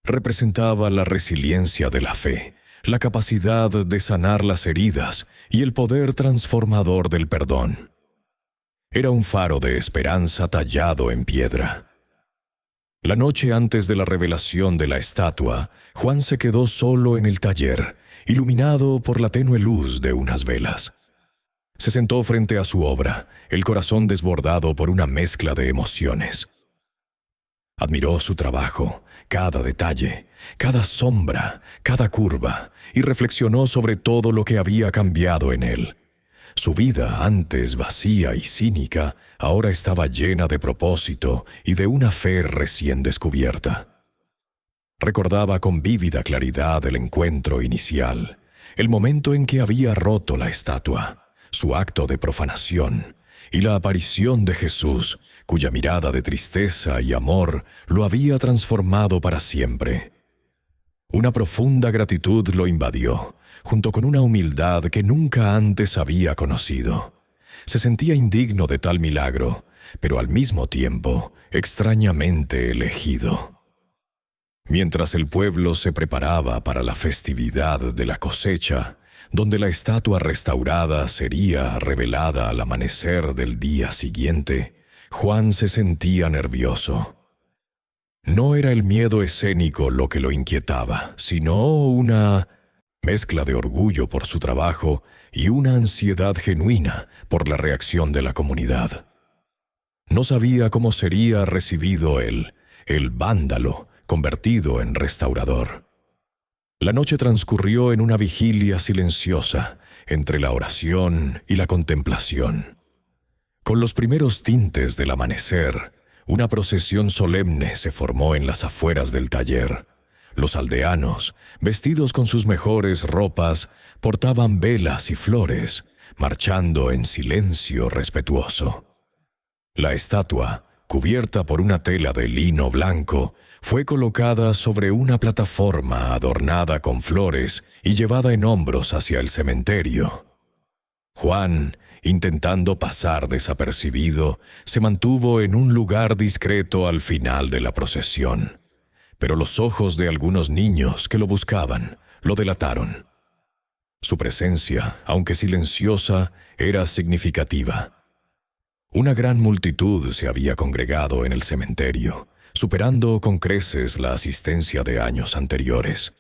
Representaba la resiliencia de la fe, la capacidad de sanar las heridas y el poder transformador del perdón. Era un faro de esperanza tallado en piedra. La noche antes de la revelación de la estatua, Juan se quedó solo en el taller, iluminado por la tenue luz de unas velas. Se sentó frente a su obra, el corazón desbordado por una mezcla de emociones. Admiró su trabajo, cada detalle, cada sombra, cada curva, y reflexionó sobre todo lo que había cambiado en él. Su vida, antes vacía y cínica, ahora estaba llena de propósito y de una fe recién descubierta. Recordaba con vívida claridad el encuentro inicial, el momento en que había roto la estatua, su acto de profanación, y la aparición de Jesús, cuya mirada de tristeza y amor lo había transformado para siempre. Una profunda gratitud lo invadió, junto con una humildad que nunca antes había conocido. Se sentía indigno de tal milagro, pero al mismo tiempo extrañamente elegido. Mientras el pueblo se preparaba para la festividad de la cosecha, donde la estatua restaurada sería revelada al amanecer del día siguiente, Juan se sentía nervioso. No era el miedo escénico lo que lo inquietaba, sino una mezcla de orgullo por su trabajo y una ansiedad genuina por la reacción de la comunidad. No sabía cómo sería recibido él, el vándalo, convertido en restaurador. La noche transcurrió en una vigilia silenciosa, entre la oración y la contemplación. Con los primeros tintes del amanecer, una procesión solemne se formó en las afueras del taller. Los aldeanos, vestidos con sus mejores ropas, portaban velas y flores, marchando en silencio respetuoso. La estatua, cubierta por una tela de lino blanco, fue colocada sobre una plataforma adornada con flores y llevada en hombros hacia el cementerio. Juan, intentando pasar desapercibido, se mantuvo en un lugar discreto al final de la procesión. Pero los ojos de algunos niños que lo buscaban lo delataron. Su presencia, aunque silenciosa, era significativa. Una gran multitud se había congregado en el cementerio, superando con creces la asistencia de años anteriores.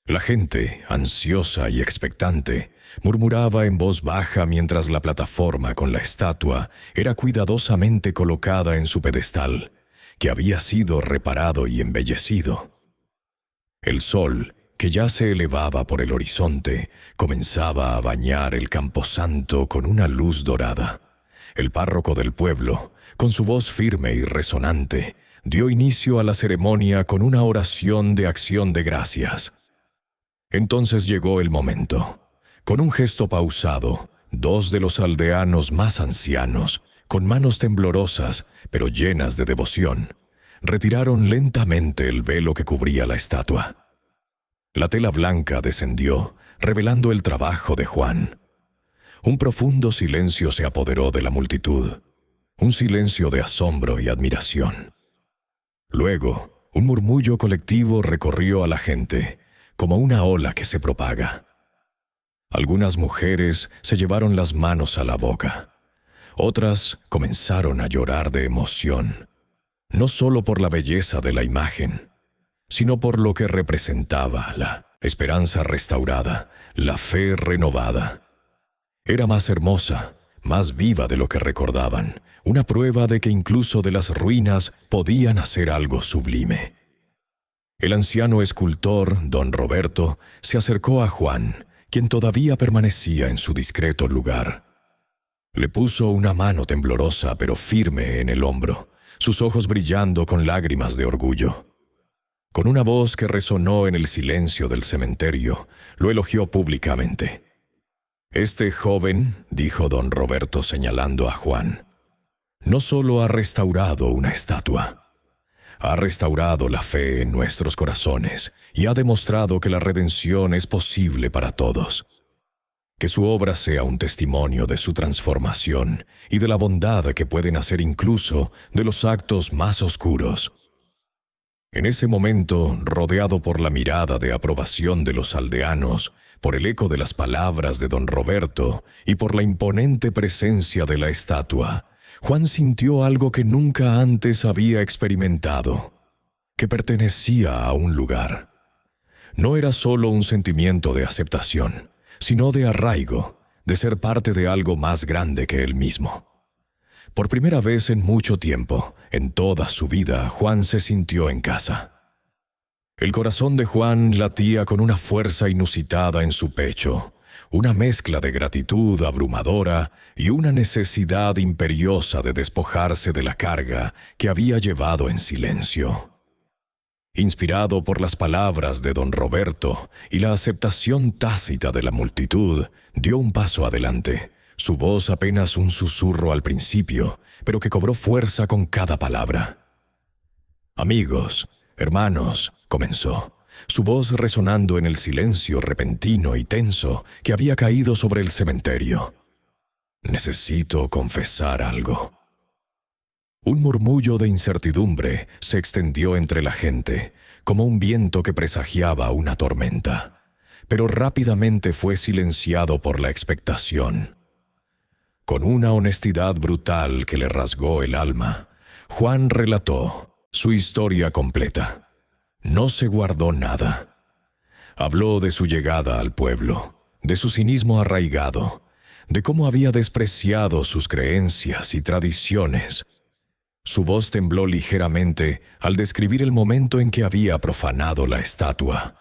La gente, ansiosa y expectante, murmuraba en voz baja mientras la plataforma con la estatua era cuidadosamente colocada en su pedestal, que había sido reparado y embellecido. El sol, que ya se elevaba por el horizonte, comenzaba a bañar el camposanto con una luz dorada. El párroco del pueblo, con su voz firme y resonante, dio inicio a la ceremonia con una oración de acción de gracias. Entonces llegó el momento. Con un gesto pausado, dos de los aldeanos más ancianos, con manos temblorosas pero llenas de devoción, retiraron lentamente el velo que cubría la estatua. La tela blanca descendió, revelando el trabajo de Juan. Un profundo silencio se apoderó de la multitud, un silencio de asombro y admiración. Luego, un murmullo colectivo recorrió a la gente, como una ola que se propaga. Algunas mujeres se llevaron las manos a la boca. Otras comenzaron a llorar de emoción, no solo por la belleza de la imagen, sino por lo que representaba la esperanza restaurada, la fe renovada. Era más hermosa, más viva de lo que recordaban, una prueba de que incluso de las ruinas podían hacer algo sublime. El anciano escultor, don Roberto, se acercó a Juan, quien todavía permanecía en su discreto lugar. Le puso una mano temblorosa pero firme en el hombro, sus ojos brillando con lágrimas de orgullo. Con una voz que resonó en el silencio del cementerio, lo elogió públicamente. «Este joven», dijo don Roberto señalando a Juan, «no solo ha restaurado una estatua, ha restaurado la fe en nuestros corazones y ha demostrado que la redención es posible para todos. Que su obra sea un testimonio de su transformación y de la bondad que pueden hacer incluso de los actos más oscuros». En ese momento, rodeado por la mirada de aprobación de los aldeanos, por el eco de las palabras de don Roberto y por la imponente presencia de la estatua, Juan sintió algo que nunca antes había experimentado, que pertenecía a un lugar. No era solo un sentimiento de aceptación, sino de arraigo, de ser parte de algo más grande que él mismo. Por primera vez en mucho tiempo, en toda su vida, Juan se sintió en casa. El corazón de Juan latía con una fuerza inusitada en su pecho, una mezcla de gratitud abrumadora y una necesidad imperiosa de despojarse de la carga que había llevado en silencio. Inspirado por las palabras de don Roberto y la aceptación tácita de la multitud, dio un paso adelante. Su voz apenas un susurro al principio, pero que cobró fuerza con cada palabra. «Amigos, hermanos», comenzó, su voz resonando en el silencio repentino y tenso que había caído sobre el cementerio. «Necesito confesar algo». Un murmullo de incertidumbre se extendió entre la gente, como un viento que presagiaba una tormenta, pero rápidamente fue silenciado por la expectación. Con una honestidad brutal que le rasgó el alma, Juan relató su historia completa. No se guardó nada. Habló de su llegada al pueblo, de su cinismo arraigado, de cómo había despreciado sus creencias y tradiciones. Su voz tembló ligeramente al describir el momento en que había profanado la estatua,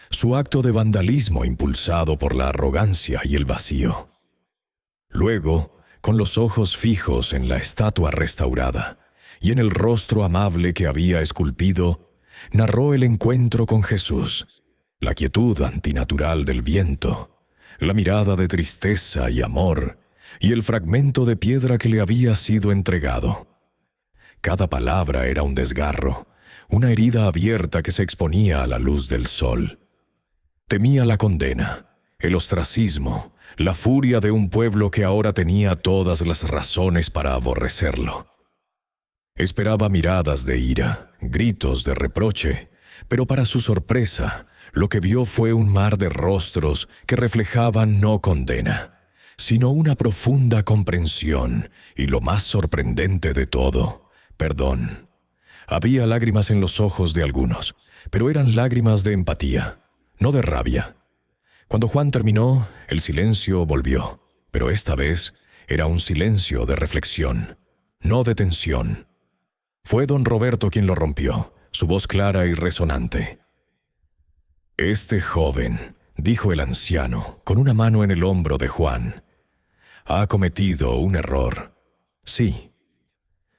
su acto de vandalismo impulsado por la arrogancia y el vacío. Luego, con los ojos fijos en la estatua restaurada y en el rostro amable que había esculpido, narró el encuentro con Jesús, la quietud antinatural del viento, la mirada de tristeza y amor, y el fragmento de piedra que le había sido entregado. Cada palabra era un desgarro, una herida abierta que se exponía a la luz del sol. Temía la condena, el ostracismo, la furia de un pueblo que ahora tenía todas las razones para aborrecerlo. Esperaba miradas de ira, gritos de reproche, pero para su sorpresa, lo que vio fue un mar de rostros que reflejaban no condena, sino una profunda comprensión y, lo más sorprendente de todo, perdón. Había lágrimas en los ojos de algunos, pero eran lágrimas de empatía, no de rabia. Cuando Juan terminó, el silencio volvió, pero esta vez era un silencio de reflexión, no de tensión. Fue don Roberto quien lo rompió, su voz clara y resonante. «Este joven», dijo el anciano, con una mano en el hombro de Juan, «ha cometido un error. Sí,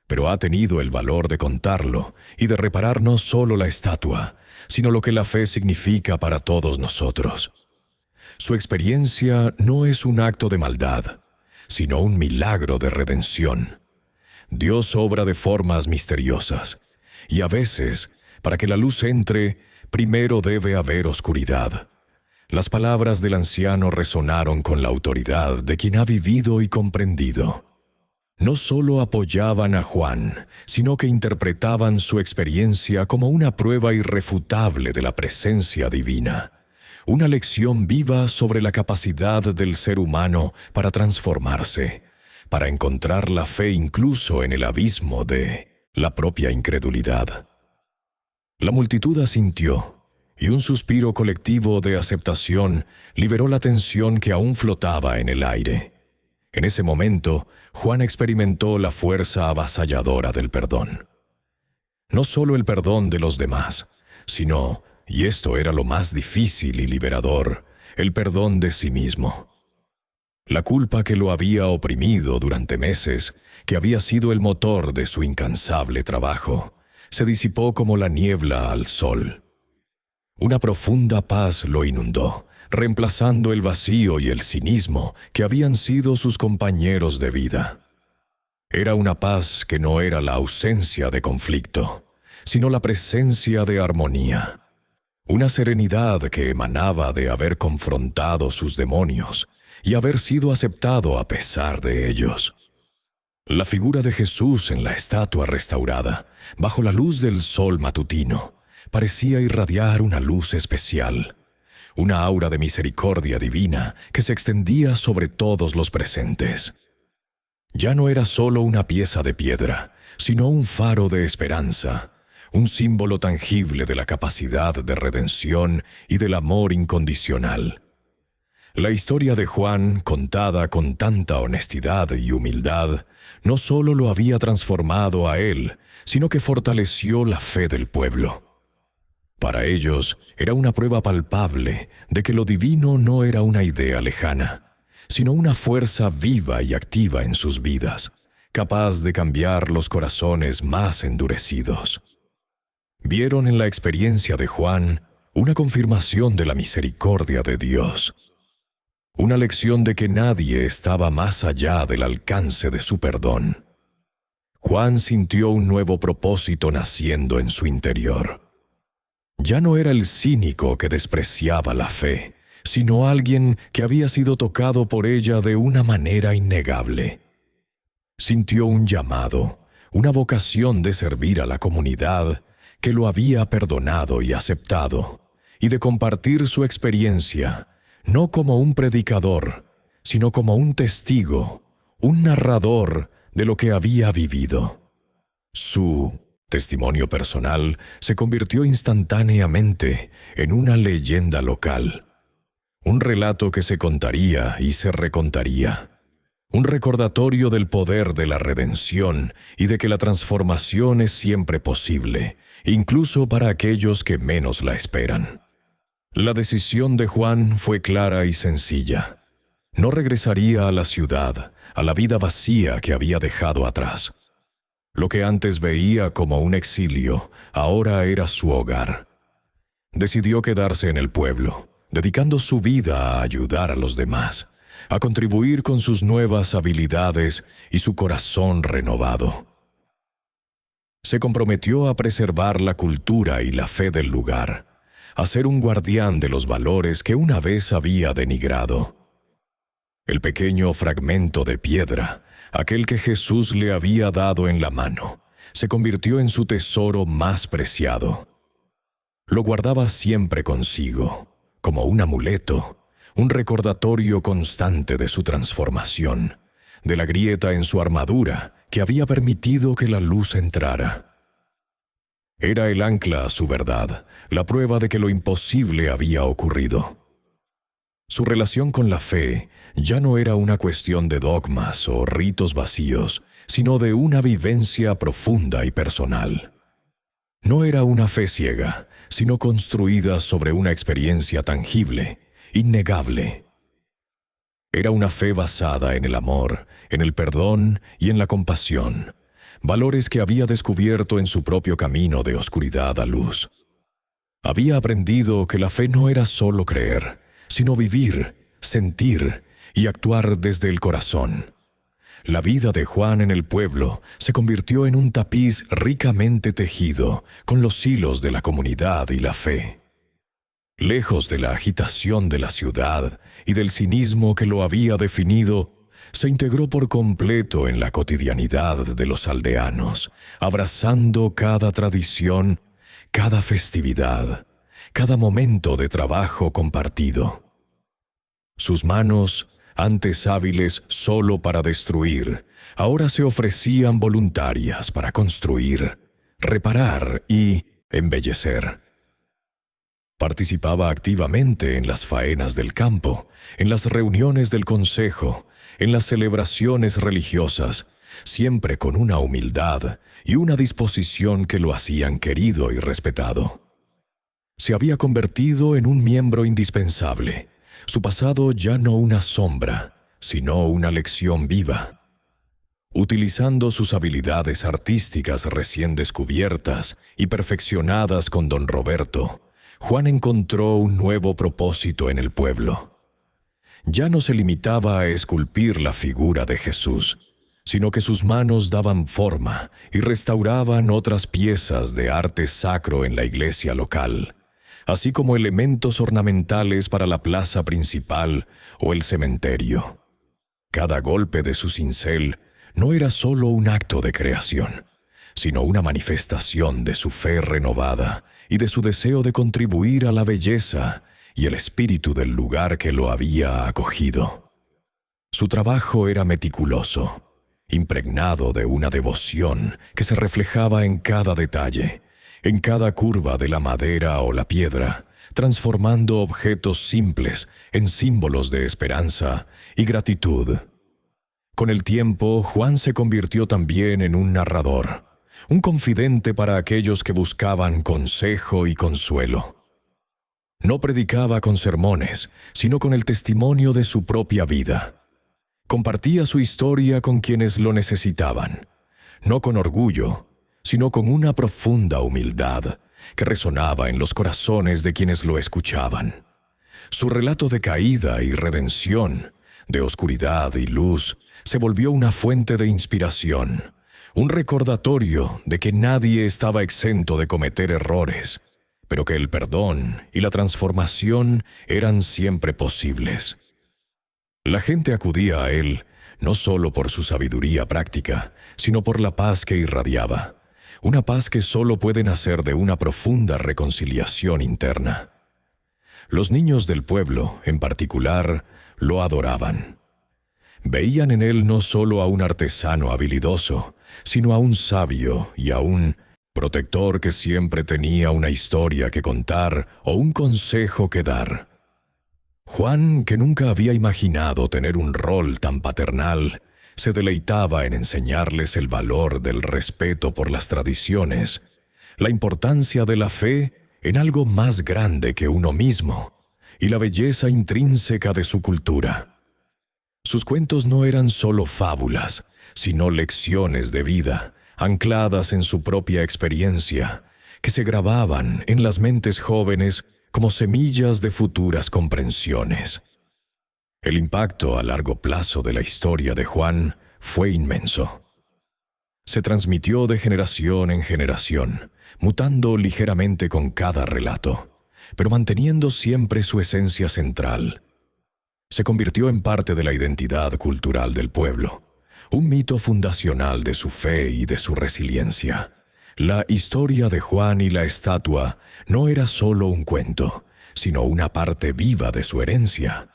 pero ha tenido el valor de contarlo y de reparar no solo la estatua, sino lo que la fe significa para todos nosotros. Su experiencia no es un acto de maldad, sino un milagro de redención. Dios obra de formas misteriosas, y a veces, para que la luz entre, primero debe haber oscuridad». Las palabras del anciano resonaron con la autoridad de quien ha vivido y comprendido. No solo apoyaban a Juan, sino que interpretaban su experiencia como una prueba irrefutable de la presencia divina, una lección viva sobre la capacidad del ser humano para transformarse, para encontrar la fe incluso en el abismo de la propia incredulidad. La multitud asintió, y un suspiro colectivo de aceptación liberó la tensión que aún flotaba en el aire. En ese momento, Juan experimentó la fuerza avasalladora del perdón. No solo el perdón de los demás, sino, y esto era lo más difícil y liberador, el perdón de sí mismo. La culpa que lo había oprimido durante meses, que había sido el motor de su incansable trabajo, se disipó como la niebla al sol. Una profunda paz lo inundó, reemplazando el vacío y el cinismo que habían sido sus compañeros de vida. Era una paz que no era la ausencia de conflicto, sino la presencia de armonía. Una serenidad que emanaba de haber confrontado sus demonios y haber sido aceptado a pesar de ellos. La figura de Jesús en la estatua restaurada, bajo la luz del sol matutino, parecía irradiar una luz especial, una aura de misericordia divina que se extendía sobre todos los presentes. Ya no era solo una pieza de piedra, sino un faro de esperanza, un símbolo tangible de la capacidad de redención y del amor incondicional. La historia de Juan, contada con tanta honestidad y humildad, no solo lo había transformado a él, sino que fortaleció la fe del pueblo. Para ellos era una prueba palpable de que lo divino no era una idea lejana, sino una fuerza viva y activa en sus vidas, capaz de cambiar los corazones más endurecidos. Vieron en la experiencia de Juan una confirmación de la misericordia de Dios, una lección de que nadie estaba más allá del alcance de su perdón. Juan sintió un nuevo propósito naciendo en su interior. Ya no era el cínico que despreciaba la fe, sino alguien que había sido tocado por ella de una manera innegable. Sintió un llamado, una vocación de servir a la comunidad que lo había perdonado y aceptado, y de compartir su experiencia, no como un predicador, sino como un testigo, un narrador de lo que había vivido. Su testimonio personal se convirtió instantáneamente en una leyenda local, un relato que se contaría y se recontaría. Un recordatorio del poder de la redención y de que la transformación es siempre posible, incluso para aquellos que menos la esperan. La decisión de Juan fue clara y sencilla. No regresaría a la ciudad, a la vida vacía que había dejado atrás. Lo que antes veía como un exilio, ahora era su hogar. Decidió quedarse en el pueblo, dedicando su vida a ayudar a los demás, a contribuir con sus nuevas habilidades y su corazón renovado. Se comprometió a preservar la cultura y la fe del lugar, a ser un guardián de los valores que una vez había denigrado. El pequeño fragmento de piedra, aquel que Jesús le había dado en la mano, se convirtió en su tesoro más preciado. Lo guardaba siempre consigo, como un amuleto, un recordatorio constante de su transformación, de la grieta en su armadura que había permitido que la luz entrara. Era el ancla a su verdad, la prueba de que lo imposible había ocurrido. Su relación con la fe ya no era una cuestión de dogmas o ritos vacíos, sino de una vivencia profunda y personal. No era una fe ciega, sino construida sobre una experiencia tangible, innegable. Era una fe basada en el amor, en el perdón y en la compasión, valores que había descubierto en su propio camino de oscuridad a luz. Había aprendido que la fe no era solo creer, sino vivir, sentir y actuar desde el corazón. La vida de Juan en el pueblo se convirtió en un tapiz ricamente tejido con los hilos de la comunidad y la fe. Lejos de la agitación de la ciudad y del cinismo que lo había definido, se integró por completo en la cotidianidad de los aldeanos, abrazando cada tradición, cada festividad, cada momento de trabajo compartido. Sus manos, antes hábiles solo para destruir, ahora se ofrecían voluntarias para construir, reparar y embellecer. Participaba activamente en las faenas del campo, en las reuniones del consejo, en las celebraciones religiosas, siempre con una humildad y una disposición que lo hacían querido y respetado. Se había convertido en un miembro indispensable, su pasado ya no una sombra, sino una lección viva. Utilizando sus habilidades artísticas recién descubiertas y perfeccionadas con don Roberto, Juan encontró un nuevo propósito en el pueblo. Ya no se limitaba a esculpir la figura de Jesús, sino que sus manos daban forma y restauraban otras piezas de arte sacro en la iglesia local, así como elementos ornamentales para la plaza principal o el cementerio. Cada golpe de su cincel no era solo un acto de creación, sino una manifestación de su fe renovada y de su deseo de contribuir a la belleza y el espíritu del lugar que lo había acogido. Su trabajo era meticuloso, impregnado de una devoción que se reflejaba en cada detalle, en cada curva de la madera o la piedra, transformando objetos simples en símbolos de esperanza y gratitud. Con el tiempo, Juan se convirtió también en un narrador, un confidente para aquellos que buscaban consejo y consuelo. No predicaba con sermones, sino con el testimonio de su propia vida. Compartía su historia con quienes lo necesitaban, no con orgullo, sino con una profunda humildad que resonaba en los corazones de quienes lo escuchaban. Su relato de caída y redención, de oscuridad y luz, se volvió una fuente de inspiración, un recordatorio de que nadie estaba exento de cometer errores, pero que el perdón y la transformación eran siempre posibles. La gente acudía a él no solo por su sabiduría práctica, sino por la paz que irradiaba, una paz que solo puede nacer de una profunda reconciliación interna. Los niños del pueblo, en particular, lo adoraban. Veían en él no solo a un artesano habilidoso, sino a un sabio y a un protector que siempre tenía una historia que contar o un consejo que dar. Juan, que nunca había imaginado tener un rol tan paternal, se deleitaba en enseñarles el valor del respeto por las tradiciones, la importancia de la fe en algo más grande que uno mismo y la belleza intrínseca de su cultura. Sus cuentos no eran solo fábulas, sino lecciones de vida, ancladas en su propia experiencia, que se grababan en las mentes jóvenes como semillas de futuras comprensiones. El impacto a largo plazo de la historia de Juan fue inmenso. Se transmitió de generación en generación, mutando ligeramente con cada relato, pero manteniendo siempre su esencia central. Se convirtió en parte de la identidad cultural del pueblo, un mito fundacional de su fe y de su resiliencia. La historia de Juan y la estatua no era solo un cuento, sino una parte viva de su herencia,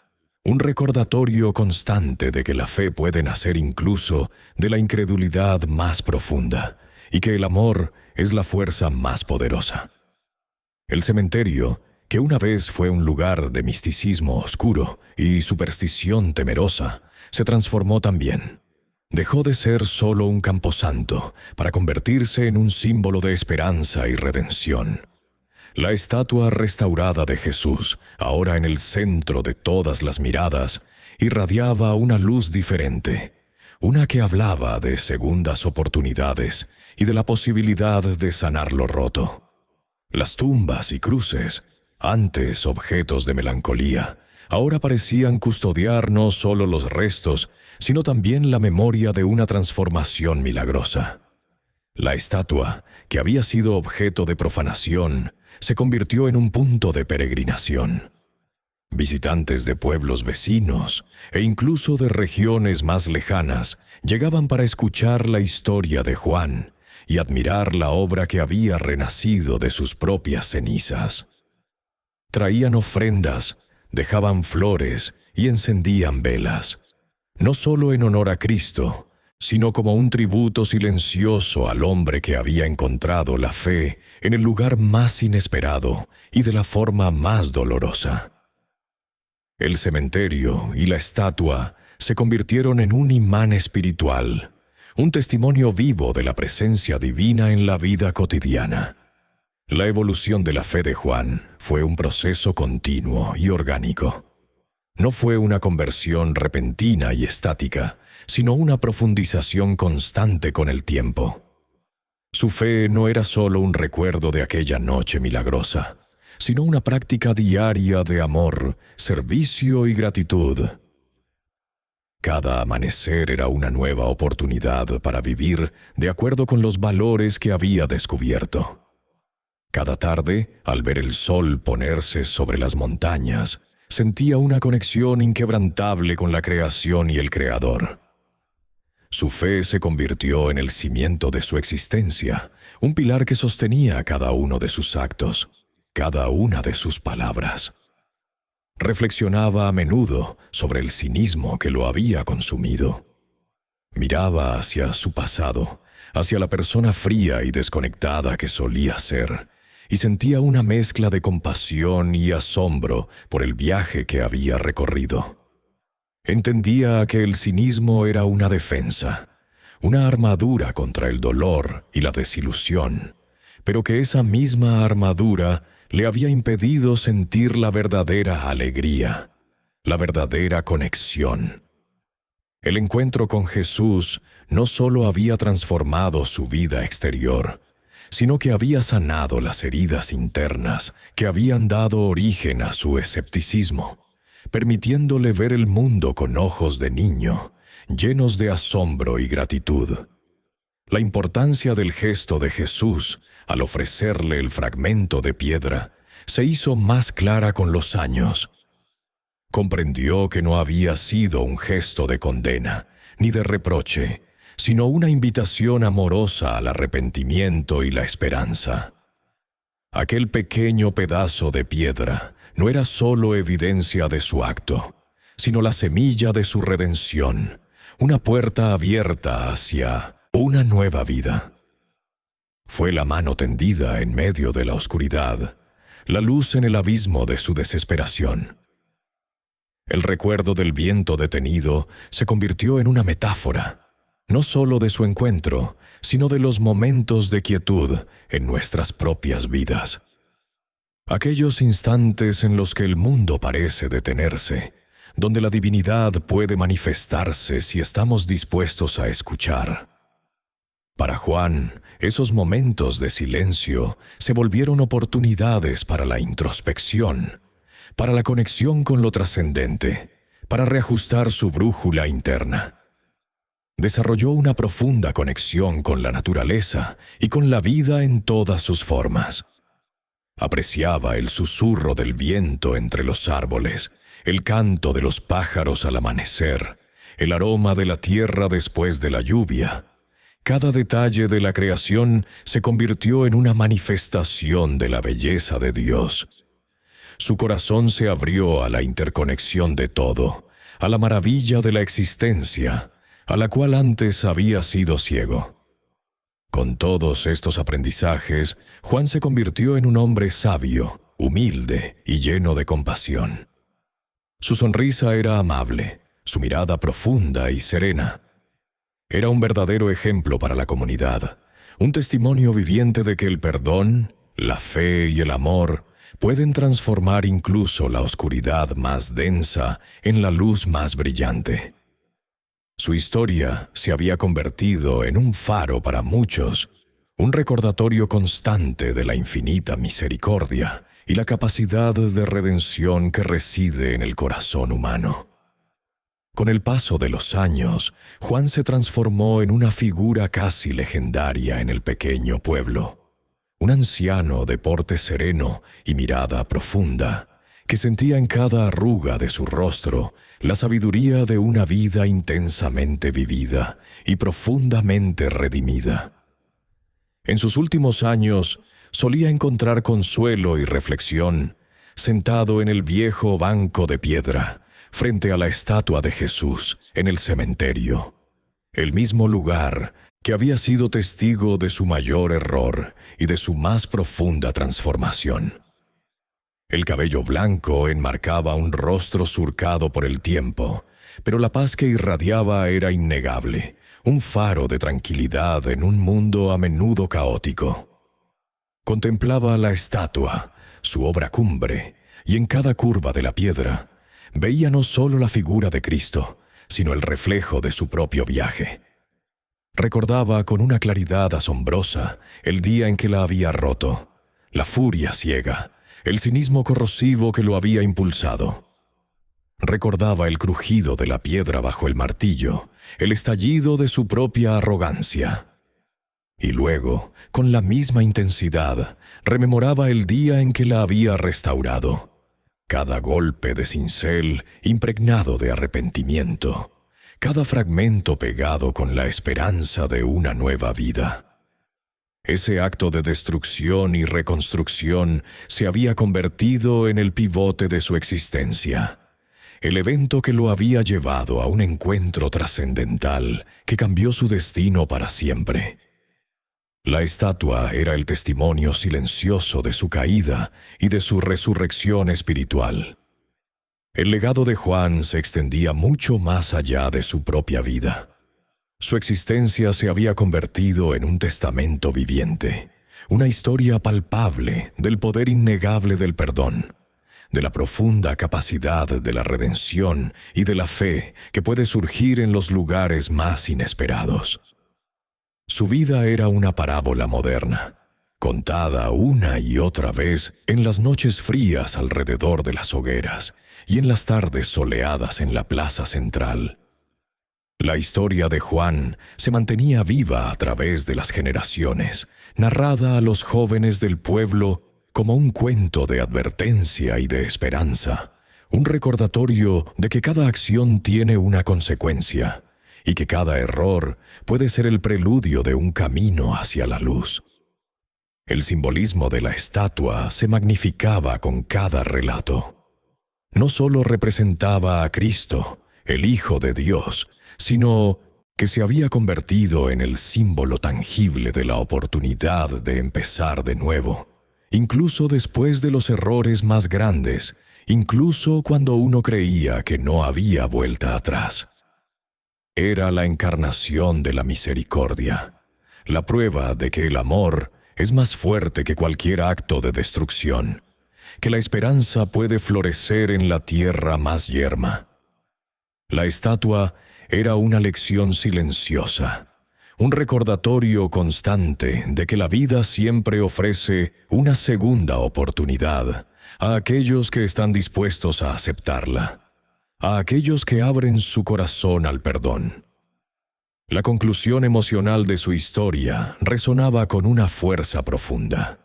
un recordatorio constante de que la fe puede nacer incluso de la incredulidad más profunda y que el amor es la fuerza más poderosa. El cementerio, que una vez fue un lugar de misticismo oscuro y superstición temerosa, se transformó también. Dejó de ser solo un camposanto para convertirse en un símbolo de esperanza y redención. La estatua restaurada de Jesús, ahora en el centro de todas las miradas, irradiaba una luz diferente, una que hablaba de segundas oportunidades y de la posibilidad de sanar lo roto. Las tumbas y cruces, antes objetos de melancolía, ahora parecían custodiar no solo los restos, sino también la memoria de una transformación milagrosa. La estatua, que había sido objeto de profanación, se convirtió en un punto de peregrinación. Visitantes de pueblos vecinos e incluso de regiones más lejanas llegaban para escuchar la historia de Juan y admirar la obra que había renacido de sus propias cenizas. traían ofrendas, dejaban flores y encendían velas, no solo en honor a Cristo, sino como un tributo silencioso al hombre que había encontrado la fe en el lugar más inesperado y de la forma más dolorosa. El cementerio y la estatua se convirtieron en un imán espiritual, un testimonio vivo de la presencia divina en la vida cotidiana. La evolución de la fe de Juan fue un proceso continuo y orgánico. No fue una conversión repentina y estática, sino una profundización constante con el tiempo. Su fe no era solo un recuerdo de aquella noche milagrosa, sino una práctica diaria de amor, servicio y gratitud. Cada amanecer era una nueva oportunidad para vivir de acuerdo con los valores que había descubierto. Cada tarde, al ver el sol ponerse sobre las montañas, sentía una conexión inquebrantable con la creación y el Creador. Su fe se convirtió en el cimiento de su existencia, un pilar que sostenía cada uno de sus actos, cada una de sus palabras. Reflexionaba a menudo sobre el cinismo que lo había consumido. Miraba hacia su pasado, hacia la persona fría y desconectada que solía ser, y sentía una mezcla de compasión y asombro por el viaje que había recorrido. Entendía que el cinismo era una defensa, una armadura contra el dolor y la desilusión, pero que esa misma armadura le había impedido sentir la verdadera alegría, la verdadera conexión. El encuentro con Jesús no solo había transformado su vida exterior, sino que había sanado las heridas internas que habían dado origen a su escepticismo, permitiéndole ver el mundo con ojos de niño, llenos de asombro y gratitud. La importancia del gesto de Jesús al ofrecerle el fragmento de piedra se hizo más clara con los años. Comprendió que no había sido un gesto de condena ni de reproche, sino una invitación amorosa al arrepentimiento y la esperanza. Aquel pequeño pedazo de piedra no era solo evidencia de su acto, sino la semilla de su redención, una puerta abierta hacia una nueva vida. Fue la mano tendida en medio de la oscuridad, la luz en el abismo de su desesperación. El recuerdo del viento detenido se convirtió en una metáfora, no solo de su encuentro, sino de los momentos de quietud en nuestras propias vidas. Aquellos instantes en los que el mundo parece detenerse, donde la divinidad puede manifestarse si estamos dispuestos a escuchar. Para Juan, esos momentos de silencio se volvieron oportunidades para la introspección, para la conexión con lo trascendente, para reajustar su brújula interna. Desarrolló una profunda conexión con la naturaleza y con la vida en todas sus formas. Apreciaba el susurro del viento entre los árboles, el canto de los pájaros al amanecer, el aroma de la tierra después de la lluvia. Cada detalle de la creación se convirtió en una manifestación de la belleza de Dios. Su corazón se abrió a la interconexión de todo, a la maravilla de la existencia, a la cual antes había sido ciego. Con todos estos aprendizajes, Juan se convirtió en un hombre sabio, humilde y lleno de compasión. Su sonrisa era amable, su mirada profunda y serena. Era un verdadero ejemplo para la comunidad, un testimonio viviente de que el perdón, la fe y el amor pueden transformar incluso la oscuridad más densa en la luz más brillante. Su historia se había convertido en un faro para muchos, un recordatorio constante de la infinita misericordia y la capacidad de redención que reside en el corazón humano. Con el paso de los años, Juan se transformó en una figura casi legendaria en el pequeño pueblo, un anciano de porte sereno y mirada profunda, que sentía en cada arruga de su rostro la sabiduría de una vida intensamente vivida y profundamente redimida. En sus últimos años solía encontrar consuelo y reflexión sentado en el viejo banco de piedra, frente a la estatua de Jesús en el cementerio, el mismo lugar que había sido testigo de su mayor error y de su más profunda transformación. El cabello blanco enmarcaba un rostro surcado por el tiempo, pero la paz que irradiaba era innegable, un faro de tranquilidad en un mundo a menudo caótico. Contemplaba la estatua, su obra cumbre, y en cada curva de la piedra veía no solo la figura de Cristo, sino el reflejo de su propio viaje. Recordaba con una claridad asombrosa el día en que la había roto, la furia ciega, el cinismo corrosivo que lo había impulsado. Recordaba el crujido de la piedra bajo el martillo, el estallido de su propia arrogancia. Y luego, con la misma intensidad, rememoraba el día en que la había restaurado. Cada golpe de cincel impregnado de arrepentimiento, cada fragmento pegado con la esperanza de una nueva vida. Ese acto de destrucción y reconstrucción se había convertido en el pivote de su existencia, el evento que lo había llevado a un encuentro trascendental que cambió su destino para siempre. La estatua era el testimonio silencioso de su caída y de su resurrección espiritual. El legado de Juan se extendía mucho más allá de su propia vida. Su existencia se había convertido en un testamento viviente, una historia palpable del poder innegable del perdón, de la profunda capacidad de la redención y de la fe que puede surgir en los lugares más inesperados. Su vida era una parábola moderna, contada una y otra vez en las noches frías alrededor de las hogueras y en las tardes soleadas en la plaza central. La historia de Juan se mantenía viva a través de las generaciones, narrada a los jóvenes del pueblo como un cuento de advertencia y de esperanza, un recordatorio de que cada acción tiene una consecuencia y que cada error puede ser el preludio de un camino hacia la luz. El simbolismo de la estatua se magnificaba con cada relato. No solo representaba a Cristo, el Hijo de Dios, sino que se había convertido en el símbolo tangible de la oportunidad de empezar de nuevo, incluso después de los errores más grandes, incluso cuando uno creía que no había vuelta atrás. Era la encarnación de la misericordia, la prueba de que el amor es más fuerte que cualquier acto de destrucción, que la esperanza puede florecer en la tierra más yerma. La estatua era una lección silenciosa, un recordatorio constante de que la vida siempre ofrece una segunda oportunidad a aquellos que están dispuestos a aceptarla, a aquellos que abren su corazón al perdón. La conclusión emocional de su historia resonaba con una fuerza profunda.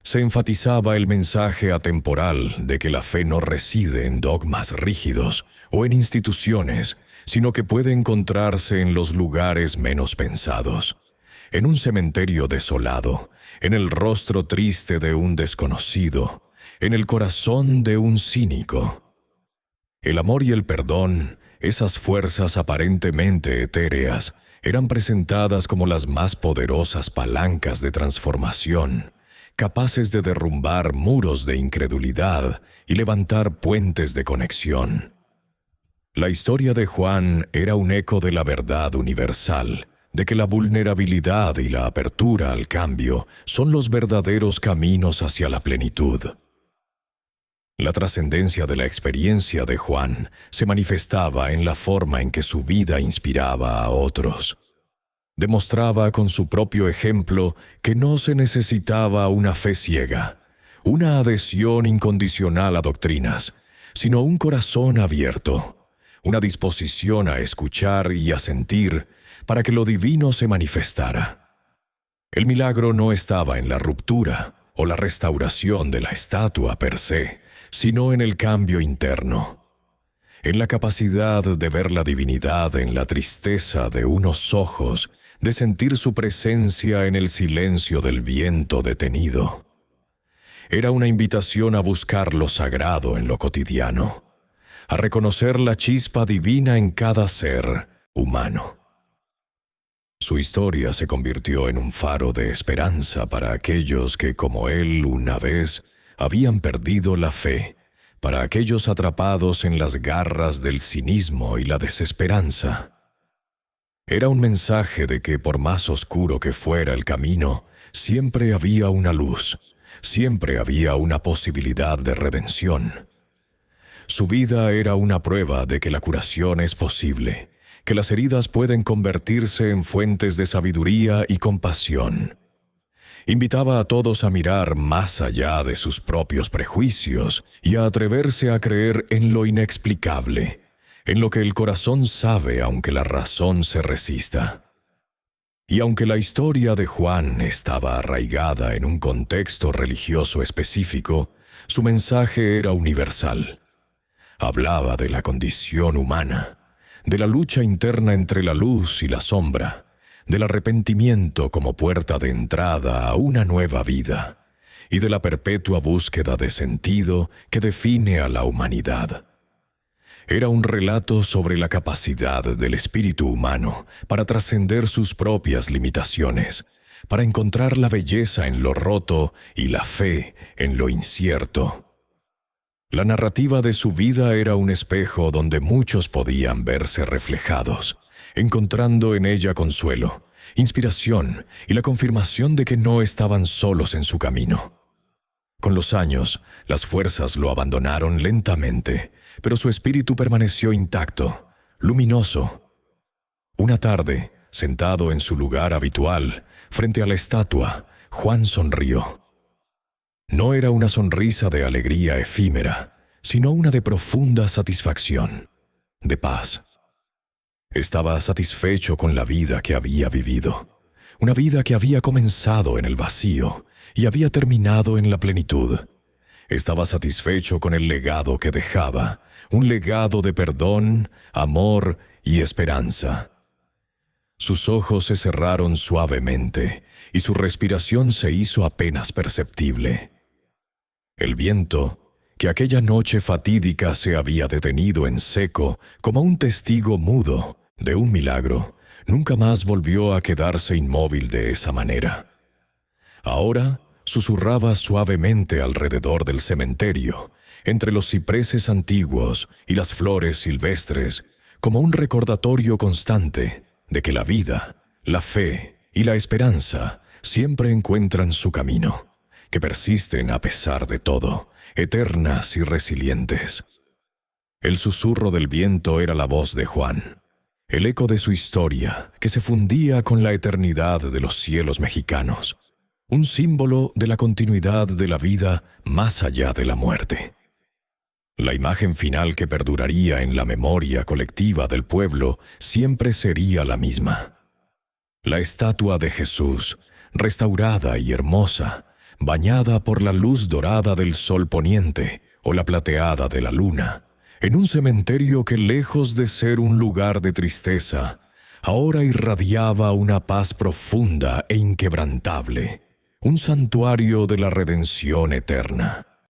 Se enfatizaba el mensaje atemporal de que la fe no reside en dogmas rígidos o en instituciones, sino que puede encontrarse en los lugares menos pensados, en un cementerio desolado, en el rostro triste de un desconocido, en el corazón de un cínico. El amor y el perdón, esas fuerzas aparentemente etéreas, eran presentadas como las más poderosas palancas de transformación, capaces de derrumbar muros de incredulidad y levantar puentes de conexión. La historia de Juan era un eco de la verdad universal, de que la vulnerabilidad y la apertura al cambio son los verdaderos caminos hacia la plenitud. La trascendencia de la experiencia de Juan se manifestaba en la forma en que su vida inspiraba a otros. Demostraba con su propio ejemplo que no se necesitaba una fe ciega, una adhesión incondicional a doctrinas, sino un corazón abierto, una disposición a escuchar y a sentir para que lo divino se manifestara. El milagro no estaba en la ruptura o la restauración de la estatua per se, sino en el cambio interno, en la capacidad de ver la divinidad en la tristeza de unos ojos, de sentir su presencia en el silencio del viento detenido. era una invitación a buscar lo sagrado en lo cotidiano, a reconocer la chispa divina en cada ser humano. Su historia se convirtió en un faro de esperanza para aquellos que, como él una vez, habían perdido la fe, para aquellos atrapados en las garras del cinismo y la desesperanza. Era un mensaje de que, por más oscuro que fuera el camino, siempre había una luz, siempre había una posibilidad de redención. Su vida era una prueba de que la curación es posible, que las heridas pueden convertirse en fuentes de sabiduría y compasión. Invitaba a todos a mirar más allá de sus propios prejuicios y a atreverse a creer en lo inexplicable, en lo que el corazón sabe aunque la razón se resista. Y aunque la historia de Juan estaba arraigada en un contexto religioso específico, su mensaje era universal. Hablaba de la condición humana, de la lucha interna entre la luz y la sombra, del arrepentimiento como puerta de entrada a una nueva vida, y de la perpetua búsqueda de sentido que define a la humanidad. Era un relato sobre la capacidad del espíritu humano para trascender sus propias limitaciones, para encontrar la belleza en lo roto y la fe en lo incierto. La narrativa de su vida era un espejo donde muchos podían verse reflejados, encontrando en ella consuelo, inspiración y la confirmación de que no estaban solos en su camino. Con los años, las fuerzas lo abandonaron lentamente, pero su espíritu permaneció intacto, luminoso. Una tarde, sentado en su lugar habitual, frente a la estatua, Juan sonrió. No era una sonrisa de alegría efímera, sino una de profunda satisfacción, de paz. Estaba satisfecho con la vida que había vivido, una vida que había comenzado en el vacío y había terminado en la plenitud. Estaba satisfecho con el legado que dejaba, un legado de perdón, amor y esperanza. Sus ojos se cerraron suavemente y su respiración se hizo apenas perceptible. El viento, que aquella noche fatídica se había detenido en seco como un testigo mudo de un milagro, nunca más volvió a quedarse inmóvil de esa manera. Ahora susurraba suavemente alrededor del cementerio, entre los cipreses antiguos y las flores silvestres, como un recordatorio constante de que la vida, la fe y la esperanza siempre encuentran su camino, que persisten a pesar de todo, eternas y resilientes. El susurro del viento era la voz de Juan, el eco de su historia que se fundía con la eternidad de los cielos mexicanos, un símbolo de la continuidad de la vida más allá de la muerte. La imagen final que perduraría en la memoria colectiva del pueblo siempre sería la misma. La estatua de Jesús, restaurada y hermosa, bañada por la luz dorada del sol poniente o la plateada de la luna, en un cementerio que, lejos de ser un lugar de tristeza, ahora irradiaba una paz profunda e inquebrantable, un santuario de la redención eterna.